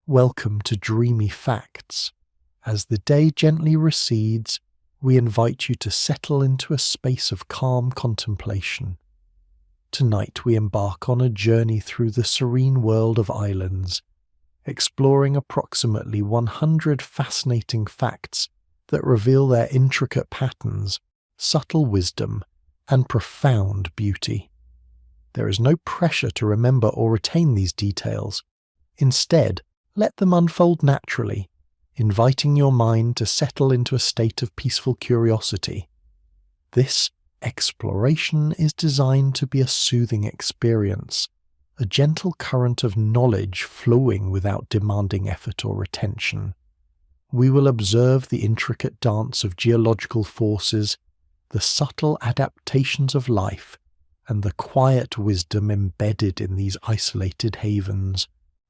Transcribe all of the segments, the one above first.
Welcome to Dreamy Facts. As the day gently recedes, we invite you to settle into a space of calm contemplation. Tonight we embark on a journey through the serene world of islands, exploring approximately 100 fascinating facts that reveal their intricate patterns, subtle wisdom, and profound beauty. There is no pressure to remember or retain these details. Instead, let them unfold naturally, inviting your mind to settle into a state of peaceful curiosity. This exploration is designed to be a soothing experience, a gentle current of knowledge flowing without demanding effort or attention. We will observe the intricate dance of geological forces, the subtle adaptations of life, and the quiet wisdom embedded in these isolated havens.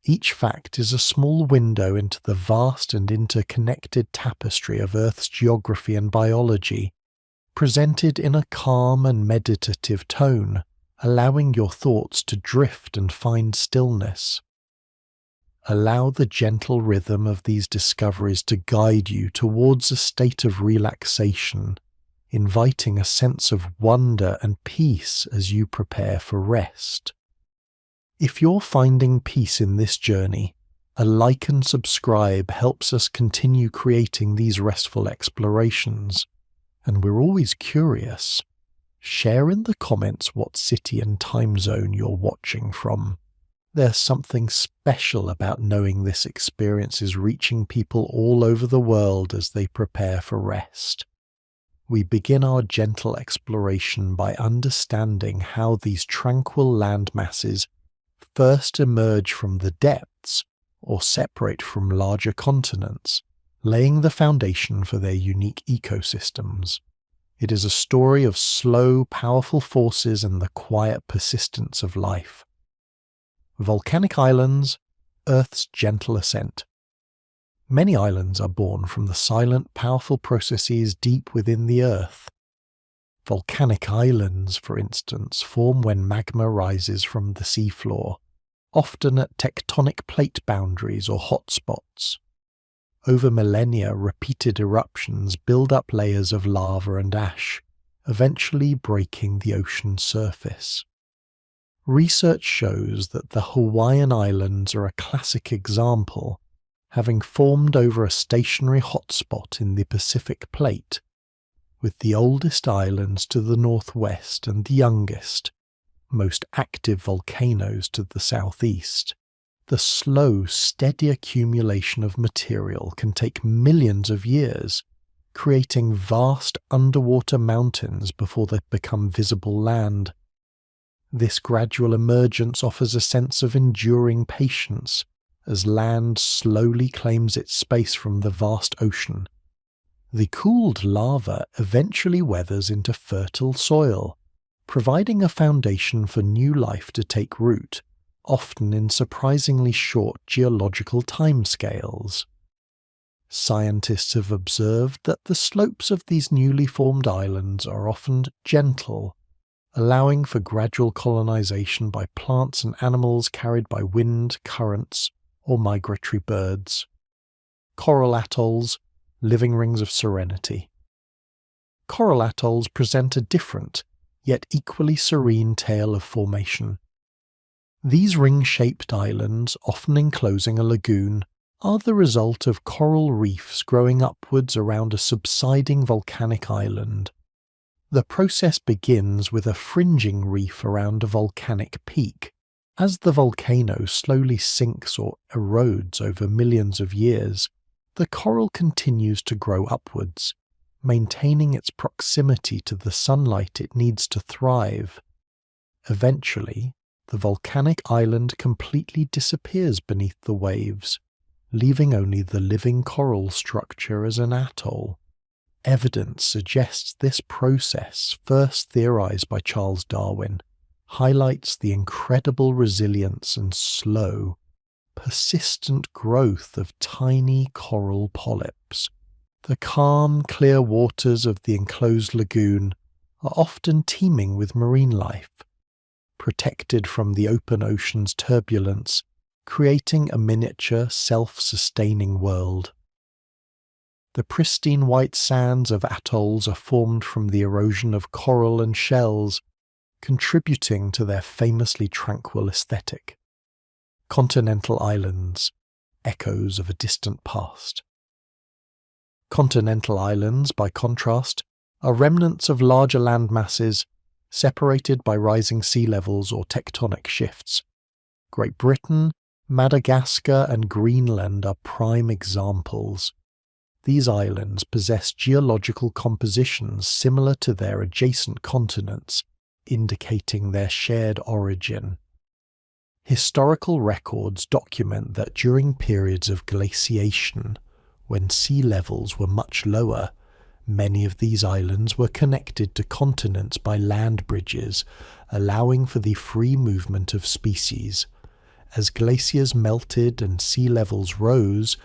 Each fact is a small window into the vast and interconnected tapestry of Earth's geography and biology, presented in a calm and meditative tone, allowing your thoughts to drift and find stillness. Allow the gentle rhythm of these discoveries to guide you towards a state of relaxation, inviting a sense of wonder and peace as you prepare for rest. If you're finding peace in this journey, a like and subscribe helps us continue creating these restful explorations. And we're always curious. Share in the comments what city and time zone you're watching from. There's something special about knowing this experience is reaching people all over the world as they prepare for rest. We begin our gentle exploration by understanding how these tranquil land masses first emerge from the depths or separate from larger continents, laying the foundation for their unique ecosystems. It is a story of slow, powerful forces and the quiet persistence of life. Volcanic islands, Earth's gentle ascent. Many islands are born from the silent, powerful processes deep within the Earth. Volcanic islands, for instance, form when magma rises from the seafloor, often at tectonic plate boundaries or hotspots. Over millennia, repeated eruptions build up layers of lava and ash, eventually breaking the ocean surface. Research shows that the Hawaiian Islands are a classic example, having formed over a stationary hotspot in the Pacific Plate, with the oldest islands to the northwest and the youngest, most active volcanoes to the southeast. The slow, steady accumulation of material can take millions of years, creating vast underwater mountains before they become visible land. This gradual emergence offers a sense of enduring patience as land slowly claims its space from the vast ocean. The cooled lava eventually weathers into fertile soil, providing a foundation for new life to take root, often in surprisingly short geological timescales. Scientists have observed that the slopes of these newly formed islands are often gentle, allowing for gradual colonization by plants and animals carried by wind, currents, or migratory birds. Coral atolls, living rings of serenity. Coral atolls present a different, yet equally serene tale of formation. These ring-shaped islands, often enclosing a lagoon, are the result of coral reefs growing upwards around a subsiding volcanic island. The process begins with a fringing reef around a volcanic peak. As the volcano slowly sinks or erodes over millions of years, the coral continues to grow upwards, maintaining its proximity to the sunlight it needs to thrive. Eventually, the volcanic island completely disappears beneath the waves, leaving only the living coral structure as an atoll. Evidence suggests this process, first theorized by Charles Darwin, highlights the incredible resilience and slow, persistent growth of tiny coral polyps. The calm, clear waters of the enclosed lagoon are often teeming with marine life. Protected from the open ocean's turbulence, creating a miniature, self-sustaining world. The pristine white sands of atolls are formed from the erosion of coral and shells, contributing to their famously tranquil aesthetic. Continental islands, echoes of a distant past. Continental islands, by contrast, are remnants of larger land masses separated by rising sea levels or tectonic shifts. Great Britain, Madagascar and Greenland are prime examples. These islands possess geological compositions similar to their adjacent continents, indicating their shared origin. Historical records document that during periods of glaciation, when sea levels were much lower, many of these islands were connected to continents by land bridges, allowing for the free movement of species. As glaciers melted and sea levels rose,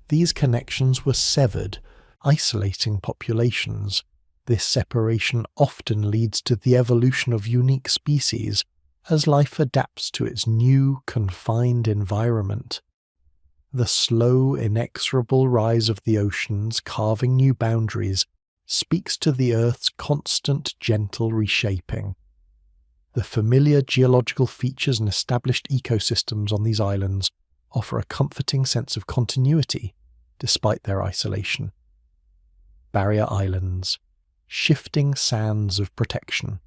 these connections were severed, isolating populations. This separation often leads to the evolution of unique species as life adapts to its new, confined environment. The slow, inexorable rise of the oceans carving new boundaries speaks to the Earth's constant, gentle reshaping. The familiar geological features and established ecosystems on these islands offer a comforting sense of continuity, despite their isolation. Barrier islands, shifting sands of protection.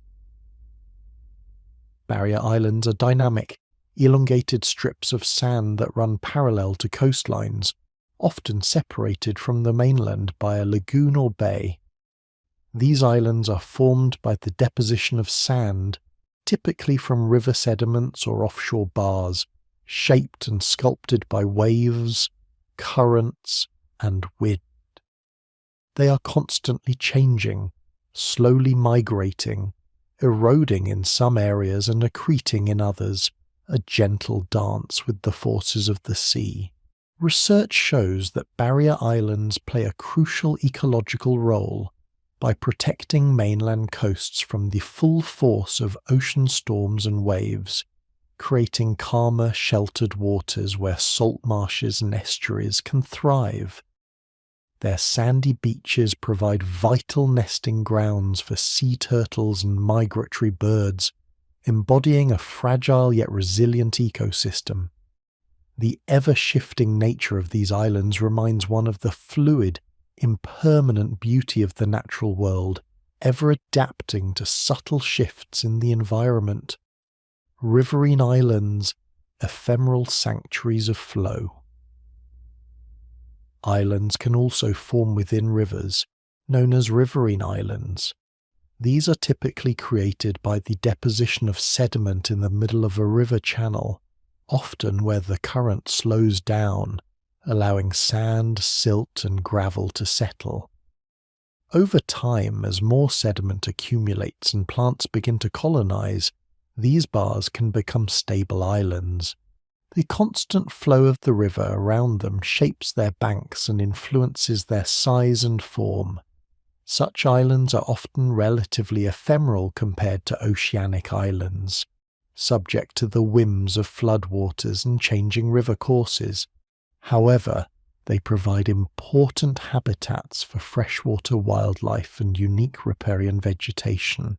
Barrier islands are dynamic, elongated strips of sand that run parallel to coastlines, often separated from the mainland by a lagoon or bay. These islands are formed by the deposition of sand, typically from river sediments or offshore bars, shaped and sculpted by waves, currents, and wind. They are constantly changing, slowly migrating, eroding in some areas and accreting in others, a gentle dance with the forces of the sea. Research shows that barrier islands play a crucial ecological role by protecting mainland coasts from the full force of ocean storms and waves, creating calmer, sheltered waters where salt marshes and estuaries can thrive. Their sandy beaches provide vital nesting grounds for sea turtles and migratory birds, embodying a fragile yet resilient ecosystem. The ever-shifting nature of these islands reminds one of the fluid, impermanent beauty of the natural world, ever adapting to subtle shifts in the environment. Riverine islands, ephemeral sanctuaries of flow. Islands can also form within rivers, known as riverine islands. These are typically created by the deposition of sediment in the middle of a river channel, often where the current slows down, allowing sand, silt, and gravel to settle. Over time, as more sediment accumulates and plants begin to colonize, these bars can become stable islands. The constant flow of the river around them shapes their banks and influences their size and form. Such islands are often relatively ephemeral compared to oceanic islands, subject to the whims of floodwaters and changing river courses. However, they provide important habitats for freshwater wildlife and unique riparian vegetation.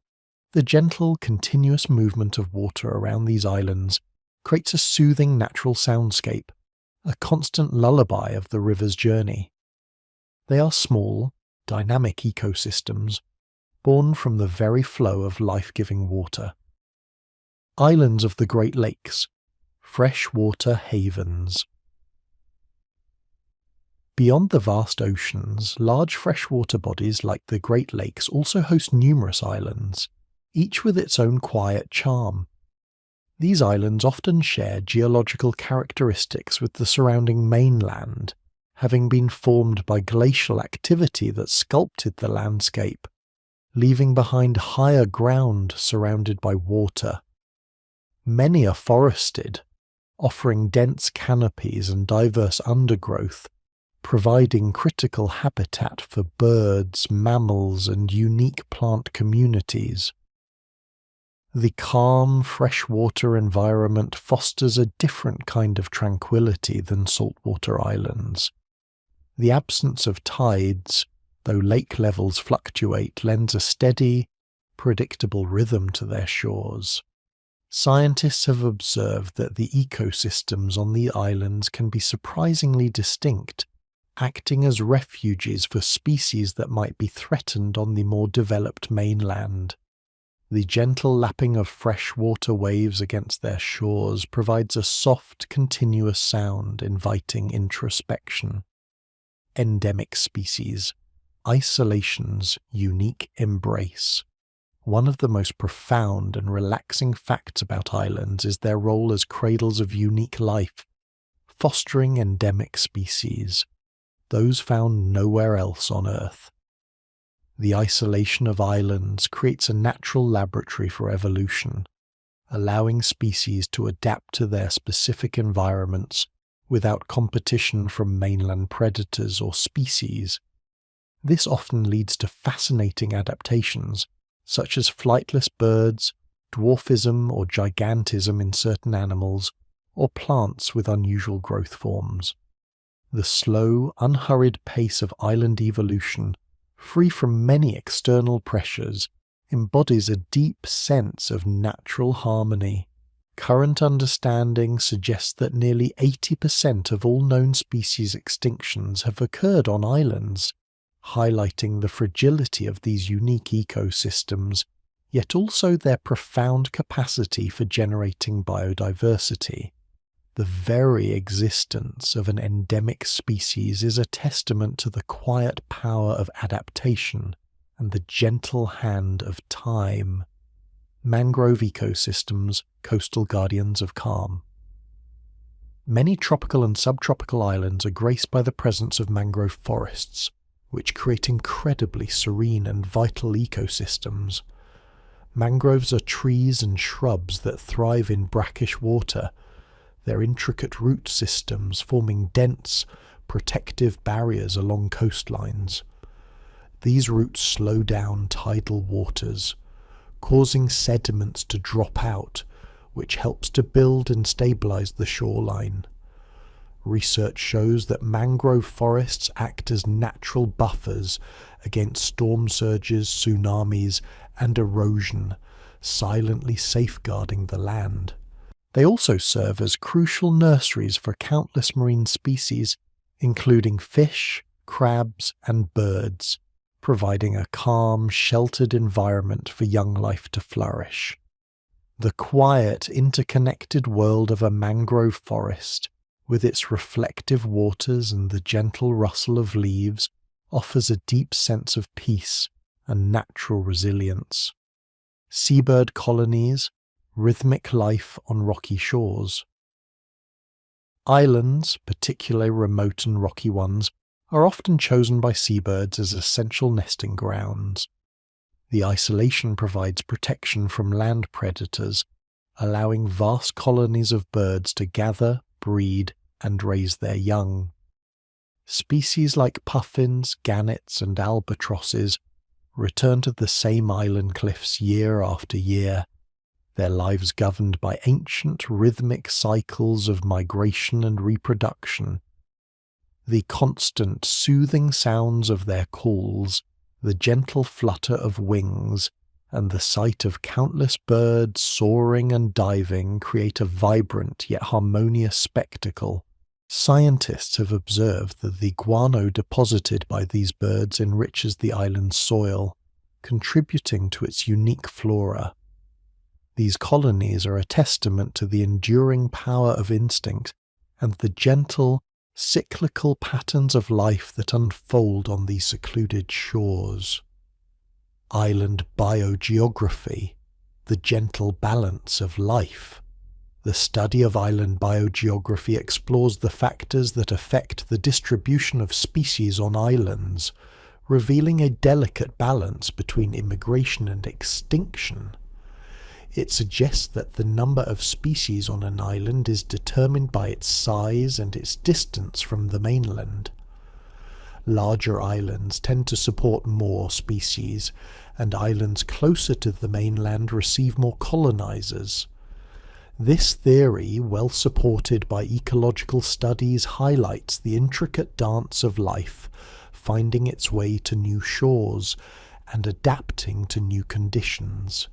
The gentle, continuous movement of water around these islands creates a soothing natural soundscape, a constant lullaby of the river's journey. They are small, dynamic ecosystems, born from the very flow of life-giving water. Islands of the Great Lakes, freshwater havens. Beyond the vast oceans, large freshwater bodies like the Great Lakes also host numerous islands, each with its own quiet charm. These islands often share geological characteristics with the surrounding mainland, having been formed by glacial activity that sculpted the landscape, leaving behind higher ground surrounded by water. Many are forested, offering dense canopies and diverse undergrowth, providing critical habitat for birds, mammals, and unique plant communities. The calm, freshwater environment fosters a different kind of tranquility than saltwater islands. The absence of tides, though lake levels fluctuate, lends a steady, predictable rhythm to their shores. Scientists have observed that the ecosystems on the islands can be surprisingly distinct, acting as refuges for species that might be threatened on the more developed mainland. The gentle lapping of freshwater waves against their shores provides a soft, continuous sound inviting introspection. Endemic species. Isolation's unique embrace. One of the most profound and relaxing facts about islands is their role as cradles of unique life, fostering endemic species, those found nowhere else on Earth. The isolation of islands creates a natural laboratory for evolution, allowing species to adapt to their specific environments without competition from mainland predators or species. This often leads to fascinating adaptations, such as flightless birds, dwarfism or gigantism in certain animals, or plants with unusual growth forms. The slow, unhurried pace of island evolution, free from many external pressures, embodies a deep sense of natural harmony. Current understanding suggests that nearly 80% of all known species extinctions have occurred on islands, highlighting the fragility of these unique ecosystems, yet also their profound capacity for generating biodiversity. The very existence of an endemic species is a testament to the quiet power of adaptation and the gentle hand of time. Mangrove ecosystems, coastal guardians of calm. Many tropical and subtropical islands are graced by the presence of mangrove forests, which create incredibly serene and vital ecosystems. Mangroves are trees and shrubs that thrive in brackish water, their intricate root systems forming dense, protective barriers along coastlines. These roots slow down tidal waters, causing sediments to drop out, which helps to build and stabilize the shoreline. Research shows that mangrove forests act as natural buffers against storm surges, tsunamis, and erosion, silently safeguarding the land. They also serve as crucial nurseries for countless marine species, including fish, crabs, and birds, providing a calm, sheltered environment for young life to flourish. The quiet, interconnected world of a mangrove forest, with its reflective waters and the gentle rustle of leaves, offers a deep sense of peace and natural resilience. Seabird colonies, rhythmic life on rocky shores. Islands, particularly remote and rocky ones, are often chosen by seabirds as essential nesting grounds. The isolation provides protection from land predators, allowing vast colonies of birds to gather, breed, and raise their young. Species like puffins, gannets, and albatrosses return to the same island cliffs year after year, their lives governed by ancient rhythmic cycles of migration and reproduction. The constant, soothing sounds of their calls, the gentle flutter of wings, and the sight of countless birds soaring and diving create a vibrant yet harmonious spectacle. Scientists have observed that the guano deposited by these birds enriches the island's soil, contributing to its unique flora. These colonies are a testament to the enduring power of instinct and the gentle, cyclical patterns of life that unfold on these secluded shores. Island biogeography, the gentle balance of life. The study of island biogeography explores the factors that affect the distribution of species on islands, revealing a delicate balance between immigration and extinction. It suggests that the number of species on an island is determined by its size and its distance from the mainland. Larger islands tend to support more species, and islands closer to the mainland receive more colonizers. This theory, well supported by ecological studies, highlights the intricate dance of life, finding its way to new shores and adapting to new conditions.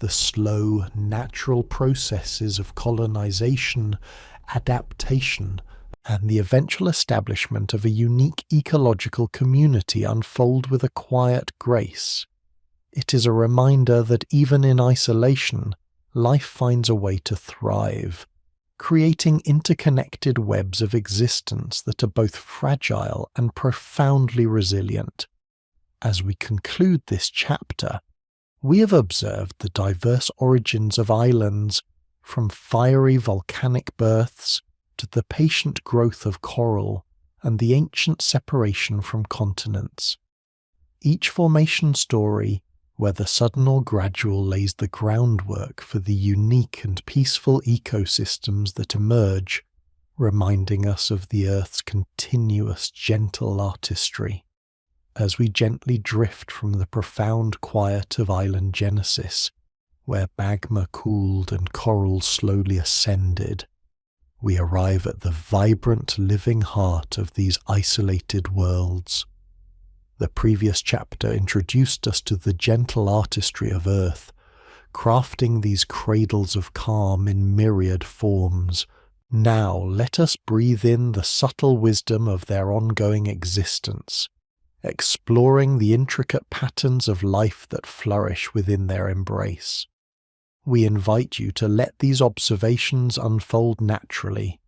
The slow, natural processes of colonization, adaptation, and the eventual establishment of a unique ecological community unfold with a quiet grace. It is a reminder that even in isolation, life finds a way to thrive, creating interconnected webs of existence that are both fragile and profoundly resilient. As we conclude this chapter, we have observed the diverse origins of islands, from fiery volcanic births to the patient growth of coral and the ancient separation from continents. Each formation story, whether sudden or gradual, lays the groundwork for the unique and peaceful ecosystems that emerge, reminding us of the Earth's continuous gentle artistry. As we gently drift from the profound quiet of island genesis, where magma cooled and coral slowly ascended, we arrive at the vibrant living heart of these isolated worlds. The previous chapter introduced us to the gentle artistry of Earth, crafting these cradles of calm in myriad forms. Now let us breathe in the subtle wisdom of their ongoing existence, exploring the intricate patterns of life that flourish within their embrace. We invite you to let these observations unfold naturally,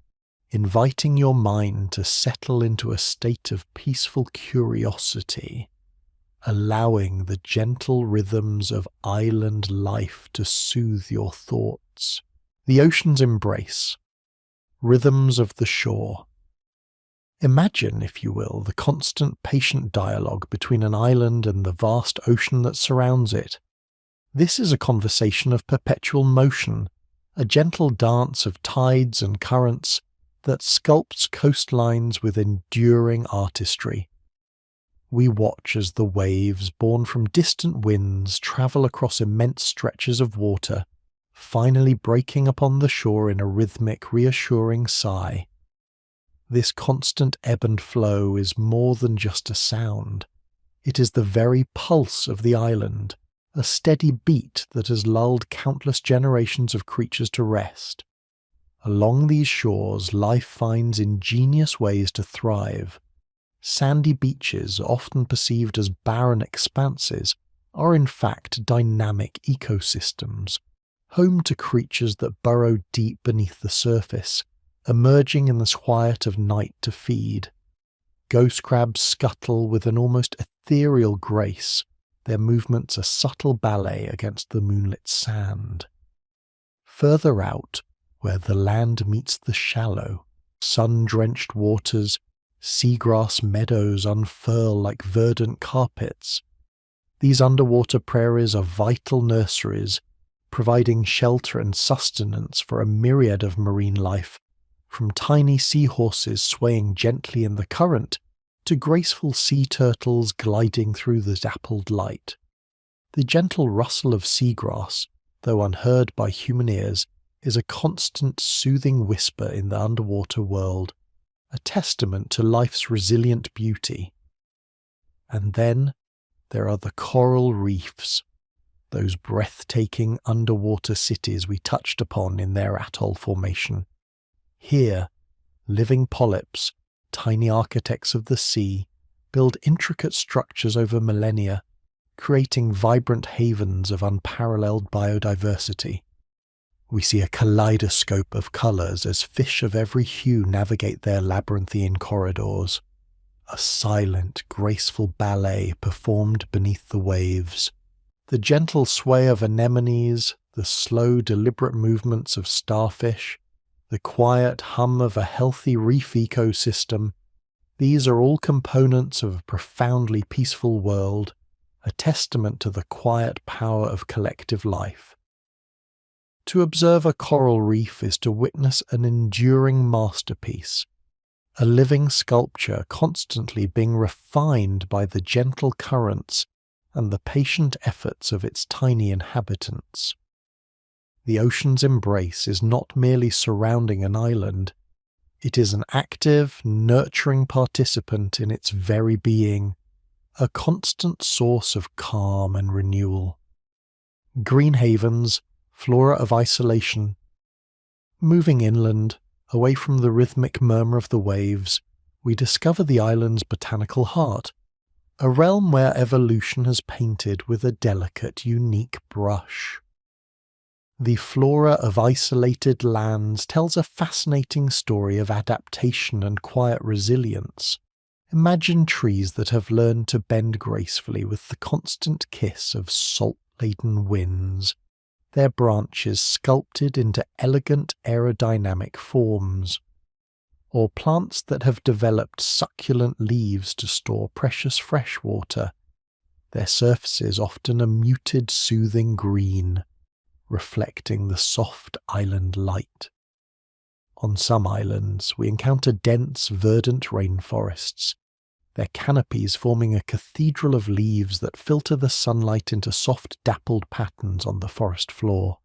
inviting your mind to settle into a state of peaceful curiosity, allowing the gentle rhythms of island life to soothe your thoughts. The ocean's embrace, rhythms of the shore. Imagine, if you will, the constant patient dialogue between an island and the vast ocean that surrounds it. This is a conversation of perpetual motion, a gentle dance of tides and currents that sculpts coastlines with enduring artistry. We watch as the waves, born from distant winds, travel across immense stretches of water, finally breaking upon the shore in a rhythmic, reassuring sigh. This constant ebb and flow is more than just a sound. It is the very pulse of the island, a steady beat that has lulled countless generations of creatures to rest. Along these shores, life finds ingenious ways to thrive. Sandy beaches, often perceived as barren expanses, are in fact dynamic ecosystems, home to creatures that burrow deep beneath the surface, emerging in the quiet of night to feed. Ghost crabs scuttle with an almost ethereal grace, their movements a subtle ballet against the moonlit sand. Further out, where the land meets the shallow, sun-drenched waters, seagrass meadows unfurl like verdant carpets. These underwater prairies are vital nurseries, providing shelter and sustenance for a myriad of marine life, from tiny seahorses swaying gently in the current to graceful sea turtles gliding through the dappled light. The gentle rustle of seagrass, though unheard by human ears, is a constant soothing whisper in the underwater world, a testament to life's resilient beauty. And then there are the coral reefs, those breathtaking underwater cities we touched upon in their atoll formation. Here, living polyps, tiny architects of the sea, build intricate structures over millennia, creating vibrant havens of unparalleled biodiversity. We see a kaleidoscope of colours as fish of every hue navigate their labyrinthine corridors, a silent, graceful ballet performed beneath the waves. The gentle sway of anemones, the slow, deliberate movements of starfish, the quiet hum of a healthy reef ecosystem, these are all components of a profoundly peaceful world, a testament to the quiet power of collective life. To observe a coral reef is to witness an enduring masterpiece, a living sculpture constantly being refined by the gentle currents and the patient efforts of its tiny inhabitants. The ocean's embrace is not merely surrounding an island, it is an active, nurturing participant in its very being, a constant source of calm and renewal. Green havens, flora of isolation. Moving inland, away from the rhythmic murmur of the waves, we discover the island's botanical heart, a realm where evolution has painted with a delicate, unique brush. The flora of isolated lands tells a fascinating story of adaptation and quiet resilience. Imagine trees that have learned to bend gracefully with the constant kiss of salt-laden winds, their branches sculpted into elegant aerodynamic forms. Or plants that have developed succulent leaves to store precious fresh water, their surfaces often a muted, soothing green, reflecting the soft island light. On some islands, we encounter dense, verdant rainforests, their canopies forming a cathedral of leaves that filter the sunlight into soft, dappled patterns on the forest floor.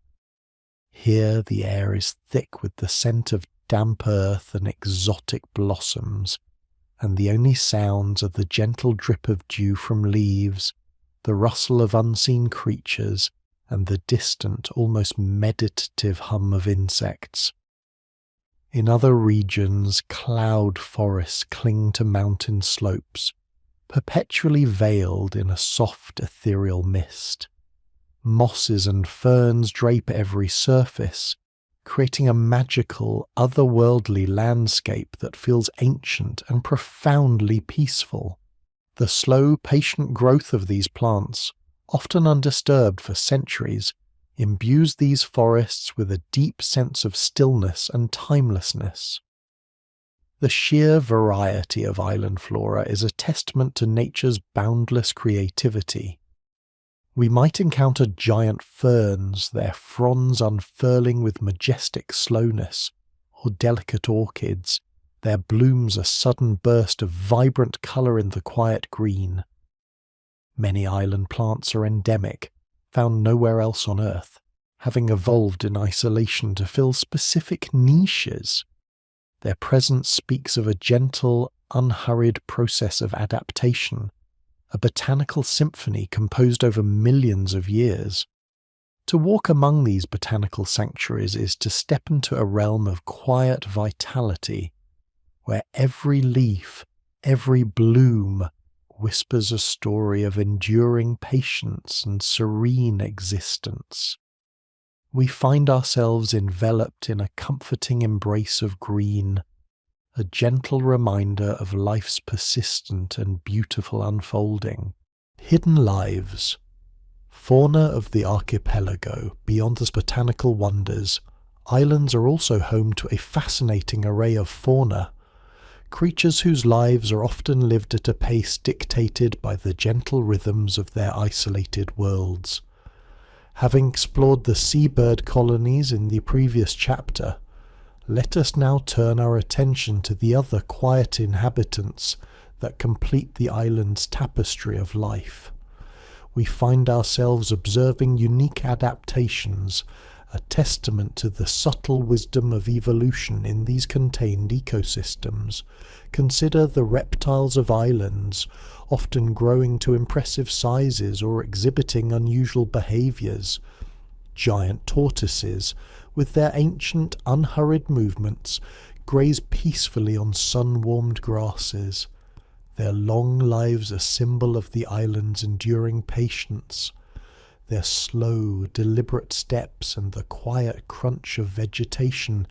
Here, the air is thick with the scent of damp earth and exotic blossoms, and the only sounds are the gentle drip of dew from leaves, the rustle of unseen creatures, and the distant, almost meditative hum of insects. In other regions, cloud forests cling to mountain slopes, perpetually veiled in a soft ethereal mist. Mosses and ferns drape every surface, creating a magical, otherworldly landscape that feels ancient and profoundly peaceful. The slow, patient growth of these plants, often undisturbed for centuries, imbues these forests with a deep sense of stillness and timelessness. The sheer variety of island flora is a testament to nature's boundless creativity. We might encounter giant ferns, their fronds unfurling with majestic slowness, or delicate orchids, their blooms a sudden burst of vibrant colour in the quiet green. Many island plants are endemic, found nowhere else on Earth, having evolved in isolation to fill specific niches. Their presence speaks of a gentle, unhurried process of adaptation, a botanical symphony composed over millions of years. To walk among these botanical sanctuaries is to step into a realm of quiet vitality, where every leaf, every bloom, whispers a story of enduring patience and serene existence. We find ourselves enveloped in a comforting embrace of green, a gentle reminder of life's persistent and beautiful unfolding. Hidden lives. Fauna of the archipelago. Beyond the botanical wonders, islands are also home to a fascinating array of fauna, creatures whose lives are often lived at a pace dictated by the gentle rhythms of their isolated worlds. Having explored the seabird colonies in the previous chapter, let us now turn our attention to the other quiet inhabitants that complete the island's tapestry of life. We find ourselves observing unique adaptations, a testament to the subtle wisdom of evolution in these contained ecosystems. Consider the reptiles of islands, often growing to impressive sizes or exhibiting unusual behaviours. Giant tortoises, with their ancient, unhurried movements, graze peacefully on sun-warmed grasses, their long lives a symbol of the island's enduring patience. Their slow, deliberate steps and the quiet crunch of vegetation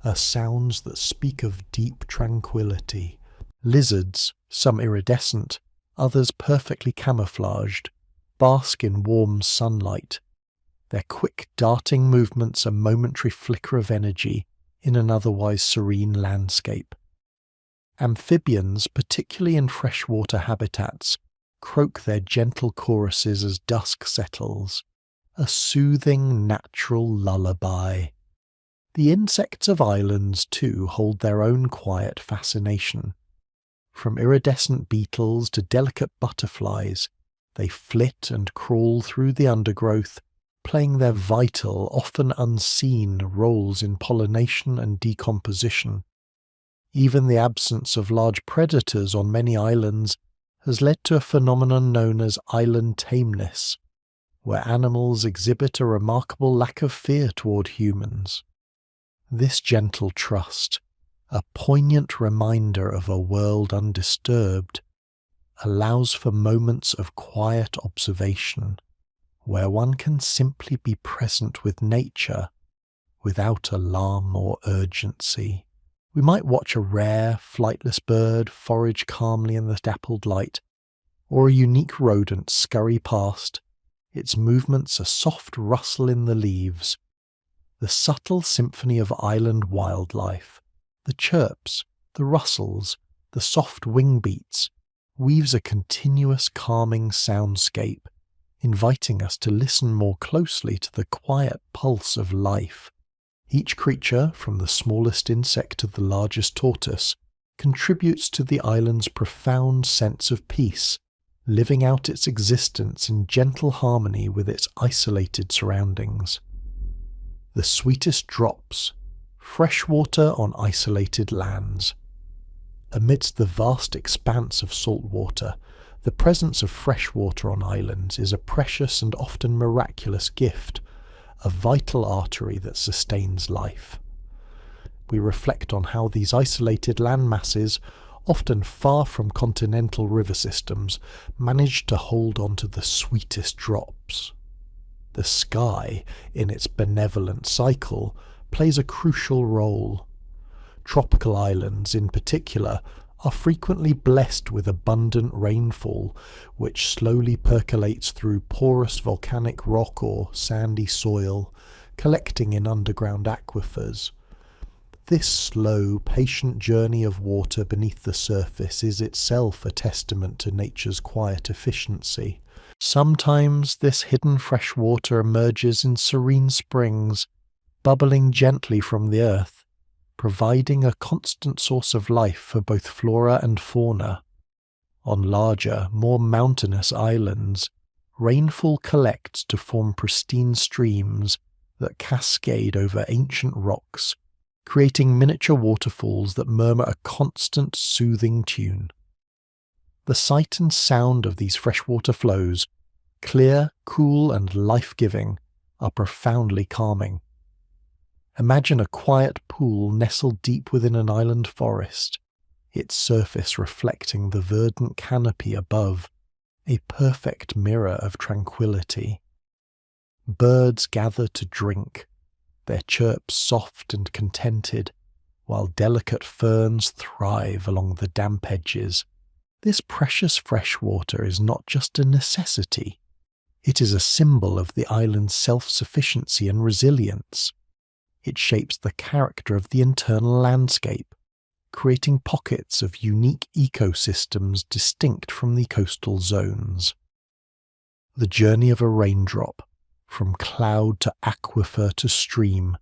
are sounds that speak of deep tranquility. Lizards, some iridescent, others perfectly camouflaged, bask in warm sunlight. Their quick, darting movements a momentary flicker of energy in an otherwise serene landscape. Amphibians, particularly in freshwater habitats, croak their gentle choruses as dusk settles, a soothing, natural lullaby. The insects of islands, too, hold their own quiet fascination. From iridescent beetles to delicate butterflies, they flit and crawl through the undergrowth, playing their vital, often unseen, roles in pollination and decomposition. Even the absence of large predators on many islands has led to a phenomenon known as island tameness, where animals exhibit a remarkable lack of fear toward humans. This gentle trust, a poignant reminder of a world undisturbed, allows for moments of quiet observation, where one can simply be present with nature without alarm or urgency. We might watch a rare, flightless bird forage calmly in the dappled light, or a unique rodent scurry past, its movements a soft rustle in the leaves. The subtle symphony of island wildlife, the chirps, the rustles, the soft wing beats, weaves a continuous calming soundscape, inviting us to listen more closely to the quiet pulse of life. Each creature, from the smallest insect to the largest tortoise, contributes to the island's profound sense of peace, living out its existence in gentle harmony with its isolated surroundings. The sweetest drops, fresh water on isolated lands. Amidst the vast expanse of salt water, the presence of fresh water on islands is a precious and often miraculous gift, a vital artery that sustains life. We reflect on how these isolated land masses, often far from continental river systems, manage to hold on to the sweetest drops. The sky, in its benevolent cycle, plays a crucial role. Tropical islands, in particular, are frequently blessed with abundant rainfall, which slowly percolates through porous volcanic rock or sandy soil, collecting in underground aquifers. This slow, patient journey of water beneath the surface is itself a testament to nature's quiet efficiency. Sometimes this hidden fresh water emerges in serene springs, bubbling gently from the earth, providing a constant source of life for both flora and fauna. On larger, more mountainous islands, rainfall collects to form pristine streams that cascade over ancient rocks, creating miniature waterfalls that murmur a constant, soothing tune. The sight and sound of these freshwater flows, clear, cool, and life-giving, are profoundly calming. Imagine a quiet pool nestled deep within an island forest, its surface reflecting the verdant canopy above, a perfect mirror of tranquility. Birds gather to drink, their chirps soft and contented, while delicate ferns thrive along the damp edges. This precious fresh water is not just a necessity, it is a symbol of the island's self-sufficiency and resilience. It shapes the character of the internal landscape, creating pockets of unique ecosystems distinct from the coastal zones. The journey of a raindrop, from cloud to aquifer to stream,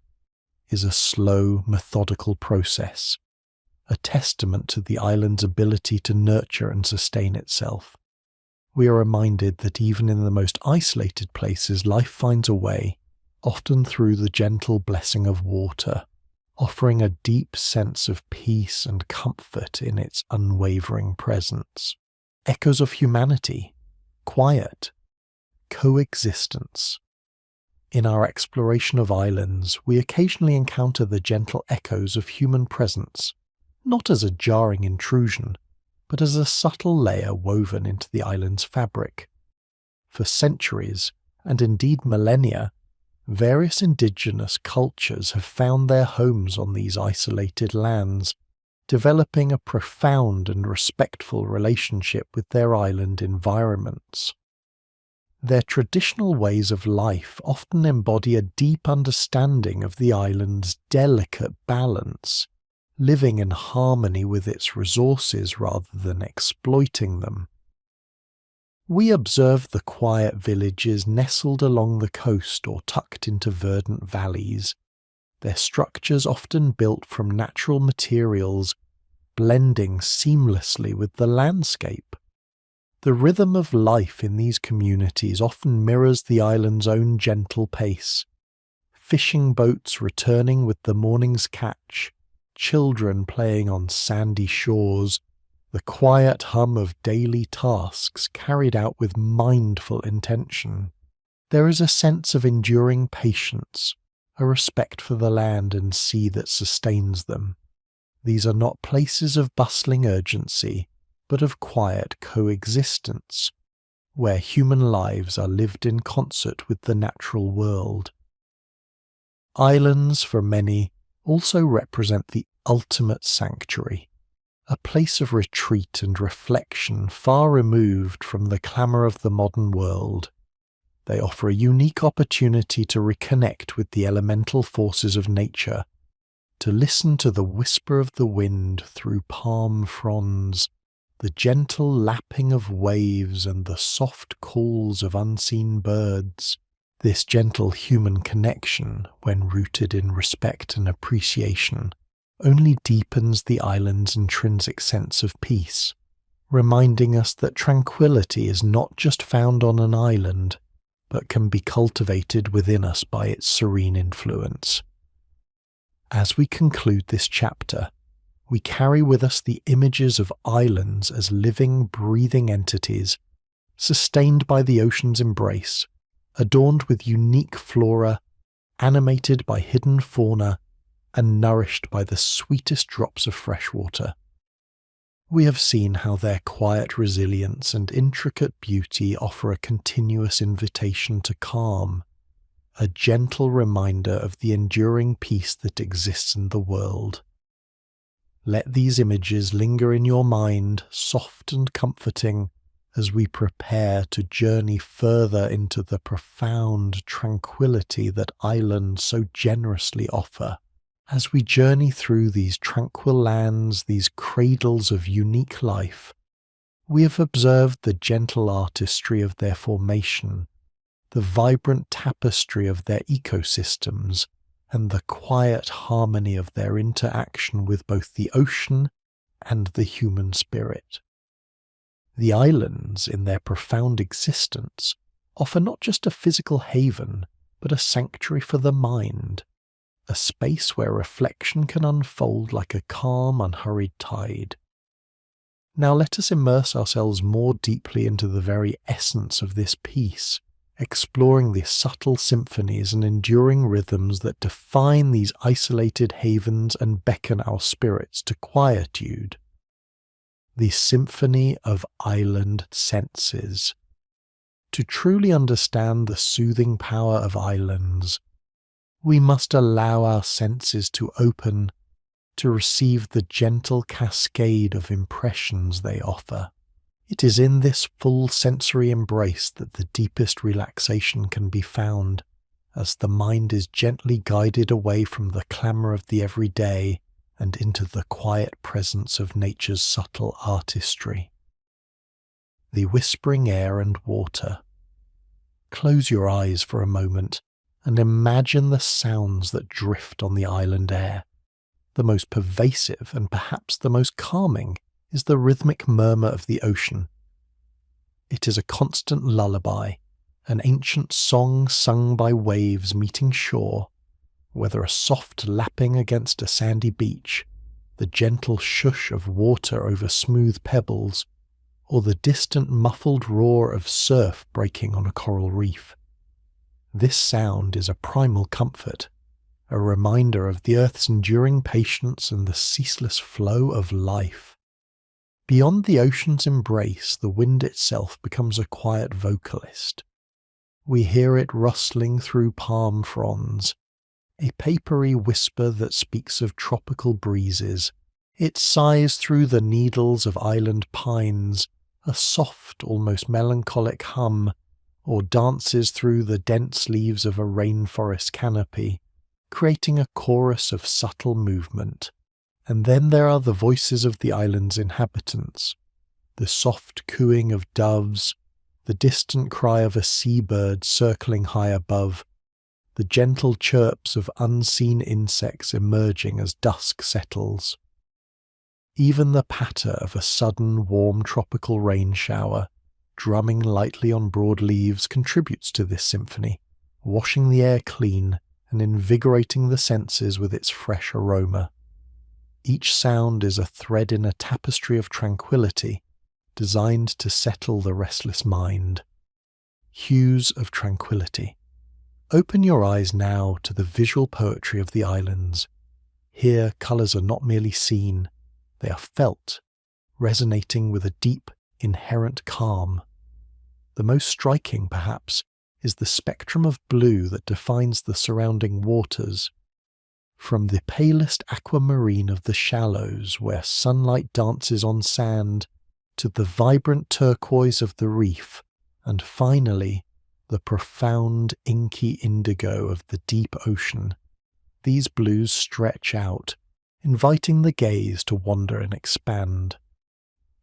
is a slow, methodical process, a testament to the island's ability to nurture and sustain itself. We are reminded that even in the most isolated places, life finds a way, often through the gentle blessing of water, offering a deep sense of peace and comfort in its unwavering presence. Echoes of humanity, quiet, coexistence. In our exploration of islands, we occasionally encounter the gentle echoes of human presence, not as a jarring intrusion, but as a subtle layer woven into the island's fabric. For centuries, and indeed millennia, various indigenous cultures have found their homes on these isolated lands, developing a profound and respectful relationship with their island environments. Their traditional ways of life often embody a deep understanding of the island's delicate balance, living in harmony with its resources rather than exploiting them. We observe the quiet villages nestled along the coast or tucked into verdant valleys, their structures often built from natural materials, blending seamlessly with the landscape. The rhythm of life in these communities often mirrors the island's own gentle pace. Fishing boats returning with the morning's catch, children playing on sandy shores, the quiet hum of daily tasks carried out with mindful intention. There is a sense of enduring patience, a respect for the land and sea that sustains them. These are not places of bustling urgency, but of quiet coexistence, where human lives are lived in concert with the natural world. Islands, for many, also represent the ultimate sanctuary, a place of retreat and reflection far removed from the clamour of the modern world. They offer a unique opportunity to reconnect with the elemental forces of nature, to listen to the whisper of the wind through palm fronds, the gentle lapping of waves and the soft calls of unseen birds. This gentle human connection, when rooted in respect and appreciation, only deepens the island's intrinsic sense of peace, reminding us that tranquility is not just found on an island, but can be cultivated within us by its serene influence. As we conclude this chapter, we carry with us the images of islands as living, breathing entities, sustained by the ocean's embrace, adorned with unique flora, animated by hidden fauna, and nourished by the sweetest drops of fresh water. We have seen how their quiet resilience and intricate beauty offer a continuous invitation to calm, a gentle reminder of the enduring peace that exists in the world. Let these images linger in your mind, soft and comforting, as we prepare to journey further into the profound tranquility that islands so generously offer. As we journey through these tranquil lands, these cradles of unique life, we have observed the gentle artistry of their formation, the vibrant tapestry of their ecosystems, and the quiet harmony of their interaction with both the ocean and the human spirit. The islands, in their profound existence, offer not just a physical haven, but a sanctuary for the mind, a space where reflection can unfold like a calm, unhurried tide. Now let us immerse ourselves more deeply into the very essence of this peace, exploring the subtle symphonies and enduring rhythms that define these isolated havens and beckon our spirits to quietude. The symphony of island senses. To truly understand the soothing power of islands, we must allow our senses to open to receive the gentle cascade of impressions they offer. It is in this full sensory embrace that the deepest relaxation can be found, as the mind is gently guided away from the clamour of the everyday and into the quiet presence of nature's subtle artistry. The whispering air and water. Close your eyes for a moment and imagine the sounds that drift on the island air. The most pervasive and perhaps the most calming is the rhythmic murmur of the ocean. It is a constant lullaby, an ancient song sung by waves meeting shore, whether a soft lapping against a sandy beach, the gentle shush of water over smooth pebbles, or the distant muffled roar of surf breaking on a coral reef. This sound is a primal comfort, a reminder of the earth's enduring patience and the ceaseless flow of life. Beyond the ocean's embrace, the wind itself becomes a quiet vocalist. We hear it rustling through palm fronds, a papery whisper that speaks of tropical breezes. It sighs through the needles of island pines, a soft, almost melancholic hum, or dances through the dense leaves of a rainforest canopy, creating a chorus of subtle movement. And then there are the voices of the island's inhabitants, the soft cooing of doves, the distant cry of a seabird circling high above, the gentle chirps of unseen insects emerging as dusk settles. Even the patter of a sudden warm tropical rain shower, drumming lightly on broad leaves, contributes to this symphony, washing the air clean and invigorating the senses with its fresh aroma. Each sound is a thread in a tapestry of tranquility, designed to settle the restless mind. Hues of tranquility. Open your eyes now to the visual poetry of the islands. Here, colours are not merely seen, they are felt, resonating with a deep, inherent calm. The most striking, perhaps, is the spectrum of blue that defines the surrounding waters. From the palest aquamarine of the shallows, where sunlight dances on sand, to the vibrant turquoise of the reef, and finally, the profound inky indigo of the deep ocean. These blues stretch out, inviting the gaze to wander and expand.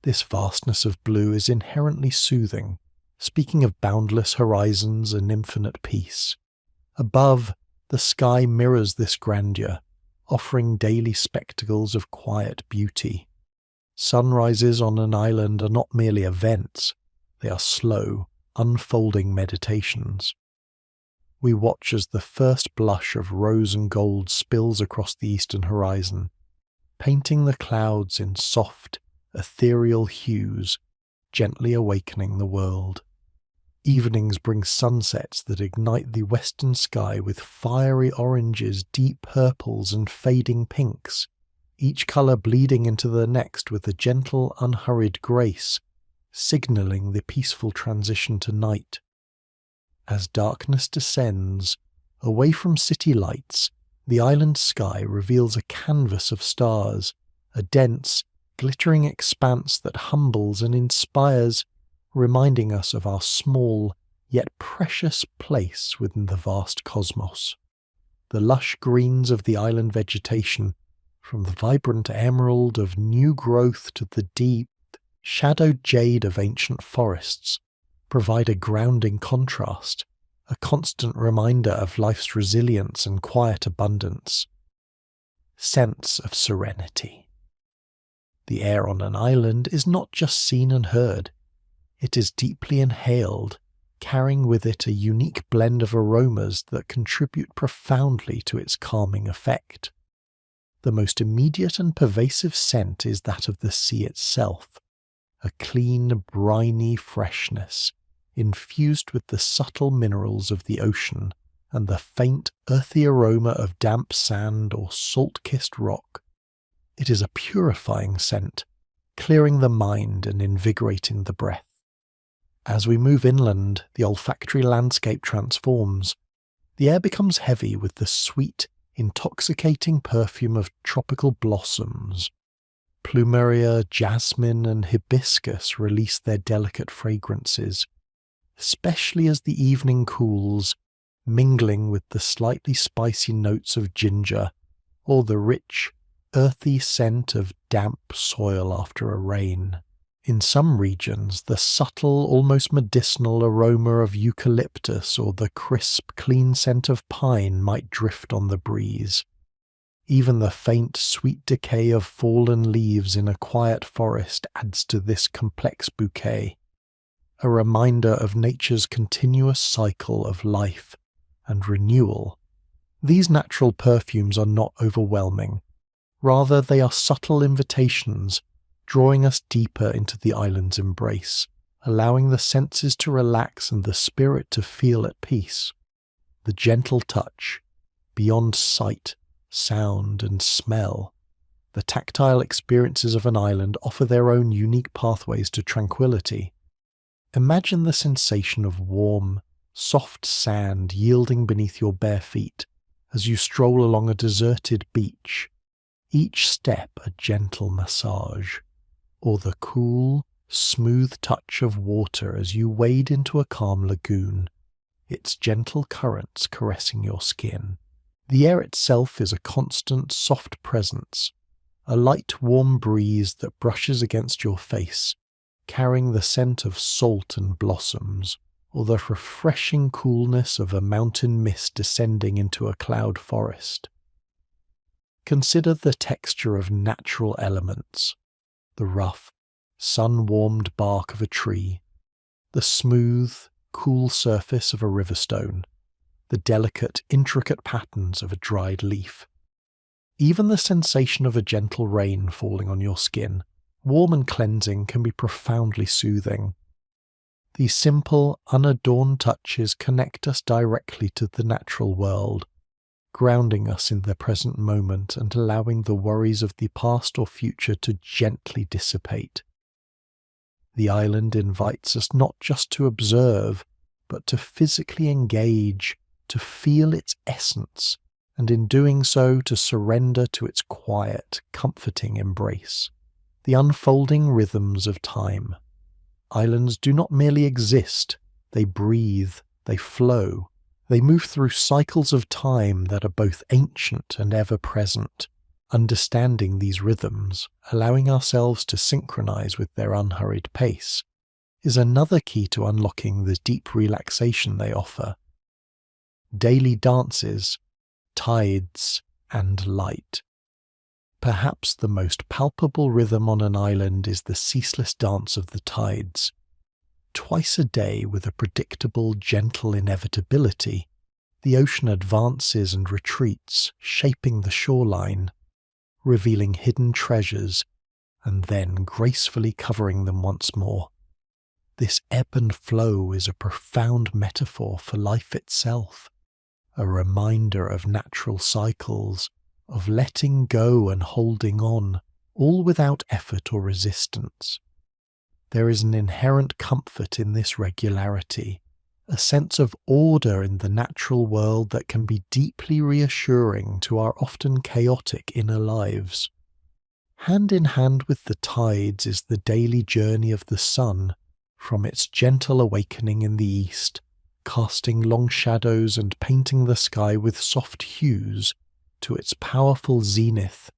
This vastness of blue is inherently soothing, speaking of boundless horizons and infinite peace. Above, the sky mirrors this grandeur, offering daily spectacles of quiet beauty. Sunrises on an island are not merely events, they are slow, unfolding meditations. We watch as the first blush of rose and gold spills across the eastern horizon, painting the clouds in soft, ethereal hues, gently awakening the world. Evenings bring sunsets that ignite the western sky with fiery oranges, deep purples and fading pinks, each colour bleeding into the next with a gentle, unhurried grace, signalling the peaceful transition to night. As darkness descends, away from city lights, the island sky reveals a canvas of stars, a dense, glittering expanse that humbles and inspires, reminding us of our small, yet precious place within the vast cosmos. The lush greens of the island vegetation, from the vibrant emerald of new growth to the deep, shadowed jade of ancient forests, provide a grounding contrast, a constant reminder of life's resilience and quiet abundance. Sense of serenity. The air on an island is not just seen and heard. It is deeply inhaled, carrying with it a unique blend of aromas that contribute profoundly to its calming effect. The most immediate and pervasive scent is that of the sea itself, a clean, briny freshness, infused with the subtle minerals of the ocean and the faint, earthy aroma of damp sand or salt-kissed rock. It is a purifying scent, clearing the mind and invigorating the breath. As we move inland, the olfactory landscape transforms. The air becomes heavy with the sweet, intoxicating perfume of tropical blossoms. Plumeria, jasmine, and hibiscus release their delicate fragrances, especially as the evening cools, mingling with the slightly spicy notes of ginger or the rich, earthy scent of damp soil after a rain. In some regions, the subtle, almost medicinal aroma of eucalyptus or the crisp, clean scent of pine might drift on the breeze. Even the faint, sweet decay of fallen leaves in a quiet forest adds to this complex bouquet, a reminder of nature's continuous cycle of life and renewal. These natural perfumes are not overwhelming. Rather, they are subtle invitations, drawing us deeper into the island's embrace, allowing the senses to relax and the spirit to feel at peace. The gentle touch, beyond sight, sound, and smell. The tactile experiences of an island offer their own unique pathways to tranquility. Imagine the sensation of warm, soft sand yielding beneath your bare feet as you stroll along a deserted beach, each step a gentle massage, or the cool, smooth touch of water as you wade into a calm lagoon, its gentle currents caressing your skin. The air itself is a constant, soft presence, a light, warm breeze that brushes against your face, carrying the scent of salt and blossoms, or the refreshing coolness of a mountain mist descending into a cloud forest. Consider the texture of natural elements, the rough, sun-warmed bark of a tree, the smooth, cool surface of a riverstone, the delicate, intricate patterns of a dried leaf. Even the sensation of a gentle rain falling on your skin, warm and cleansing, can be profoundly soothing. These simple, unadorned touches connect us directly to the natural world, grounding us in the present moment and allowing the worries of the past or future to gently dissipate. The island invites us not just to observe, but to physically engage, to feel its essence, and in doing so to surrender to its quiet, comforting embrace. The unfolding rhythms of time. Islands do not merely exist, they breathe, they flow, they move through cycles of time that are both ancient and ever-present. Understanding these rhythms, allowing ourselves to synchronize with their unhurried pace, is another key to unlocking the deep relaxation they offer. Daily dances, tides, and light. Perhaps the most palpable rhythm on an island is the ceaseless dance of the tides. Twice a day, with a predictable, gentle inevitability, the ocean advances and retreats, shaping the shoreline, revealing hidden treasures, and then gracefully covering them once more. This ebb and flow is a profound metaphor for life itself, a reminder of natural cycles, of letting go and holding on, all without effort or resistance. There is an inherent comfort in this regularity, a sense of order in the natural world that can be deeply reassuring to our often chaotic inner lives. Hand in hand with the tides is the daily journey of the sun, from its gentle awakening in the east, casting long shadows and painting the sky with soft hues, to its powerful zenith,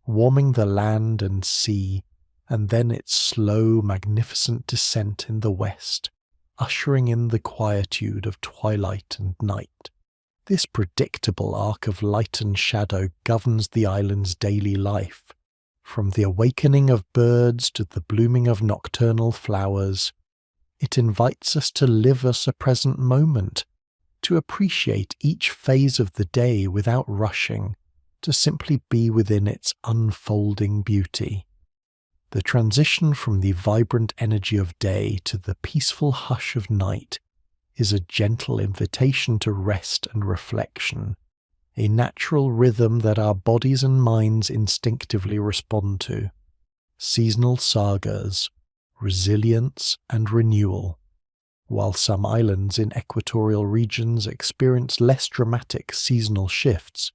warming the land and sea, and then its slow, magnificent descent in the west, ushering in the quietude of twilight and night. This predictable arc of light and shadow governs the island's daily life, from the awakening of birds to the blooming of nocturnal flowers. It invites us to live as a present moment, to appreciate each phase of the day without rushing, to simply be within its unfolding beauty. The transition from the vibrant energy of day to the peaceful hush of night is a gentle invitation to rest and reflection, a natural rhythm that our bodies and minds instinctively respond to. Seasonal sagas, resilience and renewal. While some islands in equatorial regions experience less dramatic seasonal shifts,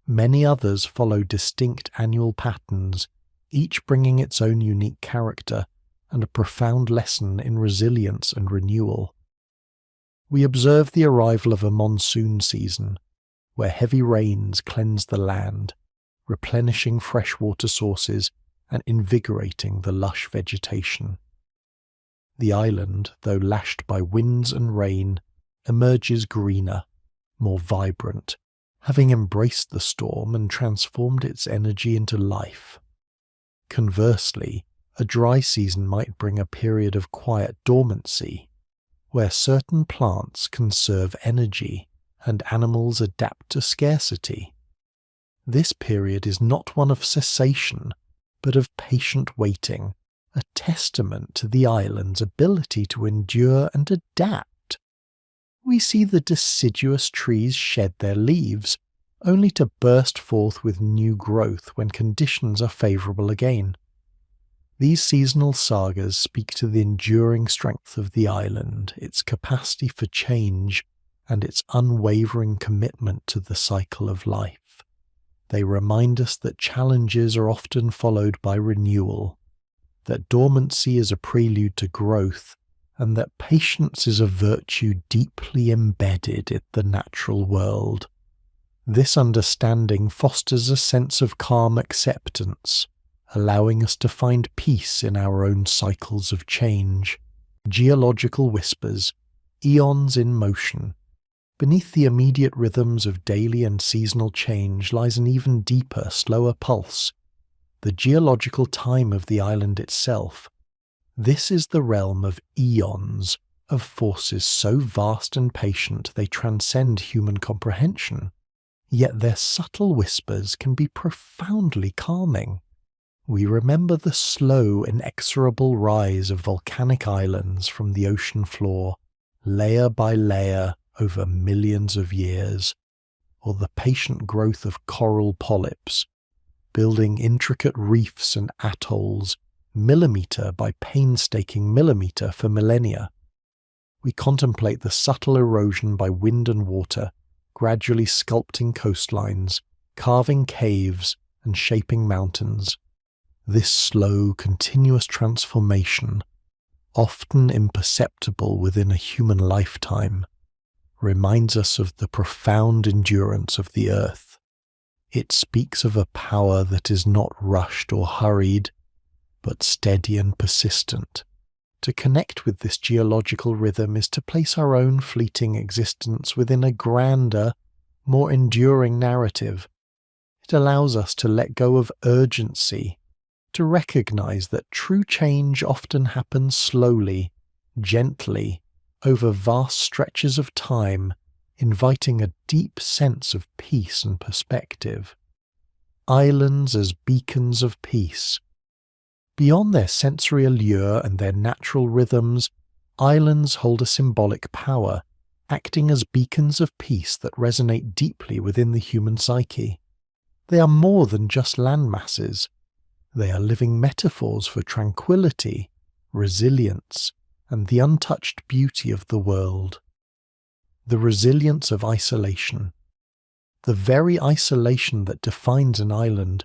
many others follow distinct annual patterns, each bringing its own unique character and a profound lesson in resilience and renewal. We observe the arrival of a monsoon season, where heavy rains cleanse the land, replenishing freshwater sources and invigorating the lush vegetation. The island, though lashed by winds and rain, emerges greener, more vibrant, having embraced the storm and transformed its energy into life. Conversely, a dry season might bring a period of quiet dormancy, where certain plants conserve energy and animals adapt to scarcity. This period is not one of cessation, but of patient waiting, a testament to the island's ability to endure and adapt. We see the deciduous trees shed their leaves, only to burst forth with new growth when conditions are favourable again. These seasonal sagas speak to the enduring strength of the island, its capacity for change, and its unwavering commitment to the cycle of life. They remind us that challenges are often followed by renewal, that dormancy is a prelude to growth, and that patience is a virtue deeply embedded in the natural world. This understanding fosters a sense of calm acceptance, allowing us to find peace in our own cycles of change. Geological whispers, eons in motion. Beneath the immediate rhythms of daily and seasonal change lies an even deeper, slower pulse, the geological time of the island itself. This is the realm of eons, of forces so vast and patient they transcend human comprehension. Yet their subtle whispers can be profoundly calming. We remember the slow, inexorable rise of volcanic islands from the ocean floor, layer by layer over millions of years, or the patient growth of coral polyps, building intricate reefs and atolls, millimetre by painstaking millimetre for millennia. We contemplate the subtle erosion by wind and water, gradually sculpting coastlines, carving caves, and shaping mountains. This slow, continuous transformation, often imperceptible within a human lifetime, reminds us of the profound endurance of the earth. It speaks of a power that is not rushed or hurried, but steady and persistent. To connect with this geological rhythm is to place our own fleeting existence within a grander, more enduring narrative. It allows us to let go of urgency, to recognize that true change often happens slowly, gently, over vast stretches of time, inviting a deep sense of peace and perspective. Islands as beacons of peace. Beyond their sensory allure and their natural rhythms, islands hold a symbolic power, acting as beacons of peace that resonate deeply within the human psyche. They are more than just landmasses. They are living metaphors for tranquility, resilience, and the untouched beauty of the world. The resilience of isolation. The very isolation that defines an island,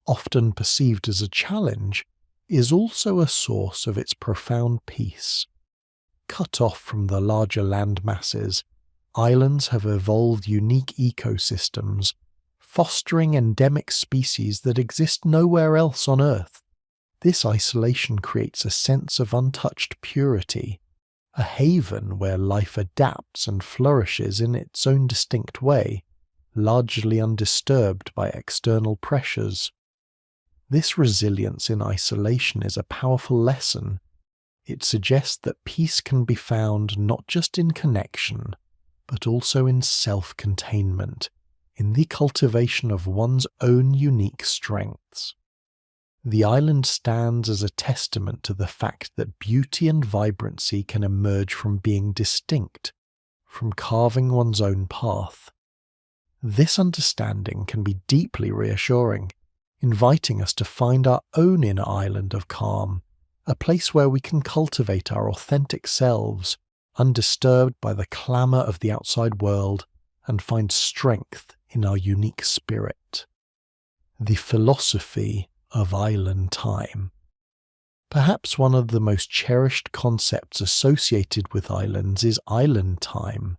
often perceived as a challenge, is also a source of its profound peace. Cut off from the larger land masses, islands have evolved unique ecosystems, fostering endemic species that exist nowhere else on Earth. This isolation creates a sense of untouched purity, a haven where life adapts and flourishes in its own distinct way, largely undisturbed by external pressures. This resilience in isolation is a powerful lesson. It suggests that peace can be found not just in connection, but also in self-containment, in the cultivation of one's own unique strengths. The island stands as a testament to the fact that beauty and vibrancy can emerge from being distinct, from carving one's own path. This understanding can be deeply reassuring, inviting us to find our own inner island of calm, a place where we can cultivate our authentic selves, undisturbed by the clamour of the outside world, and find strength in our unique spirit. The philosophy of island time. Perhaps one of the most cherished concepts associated with islands is island time.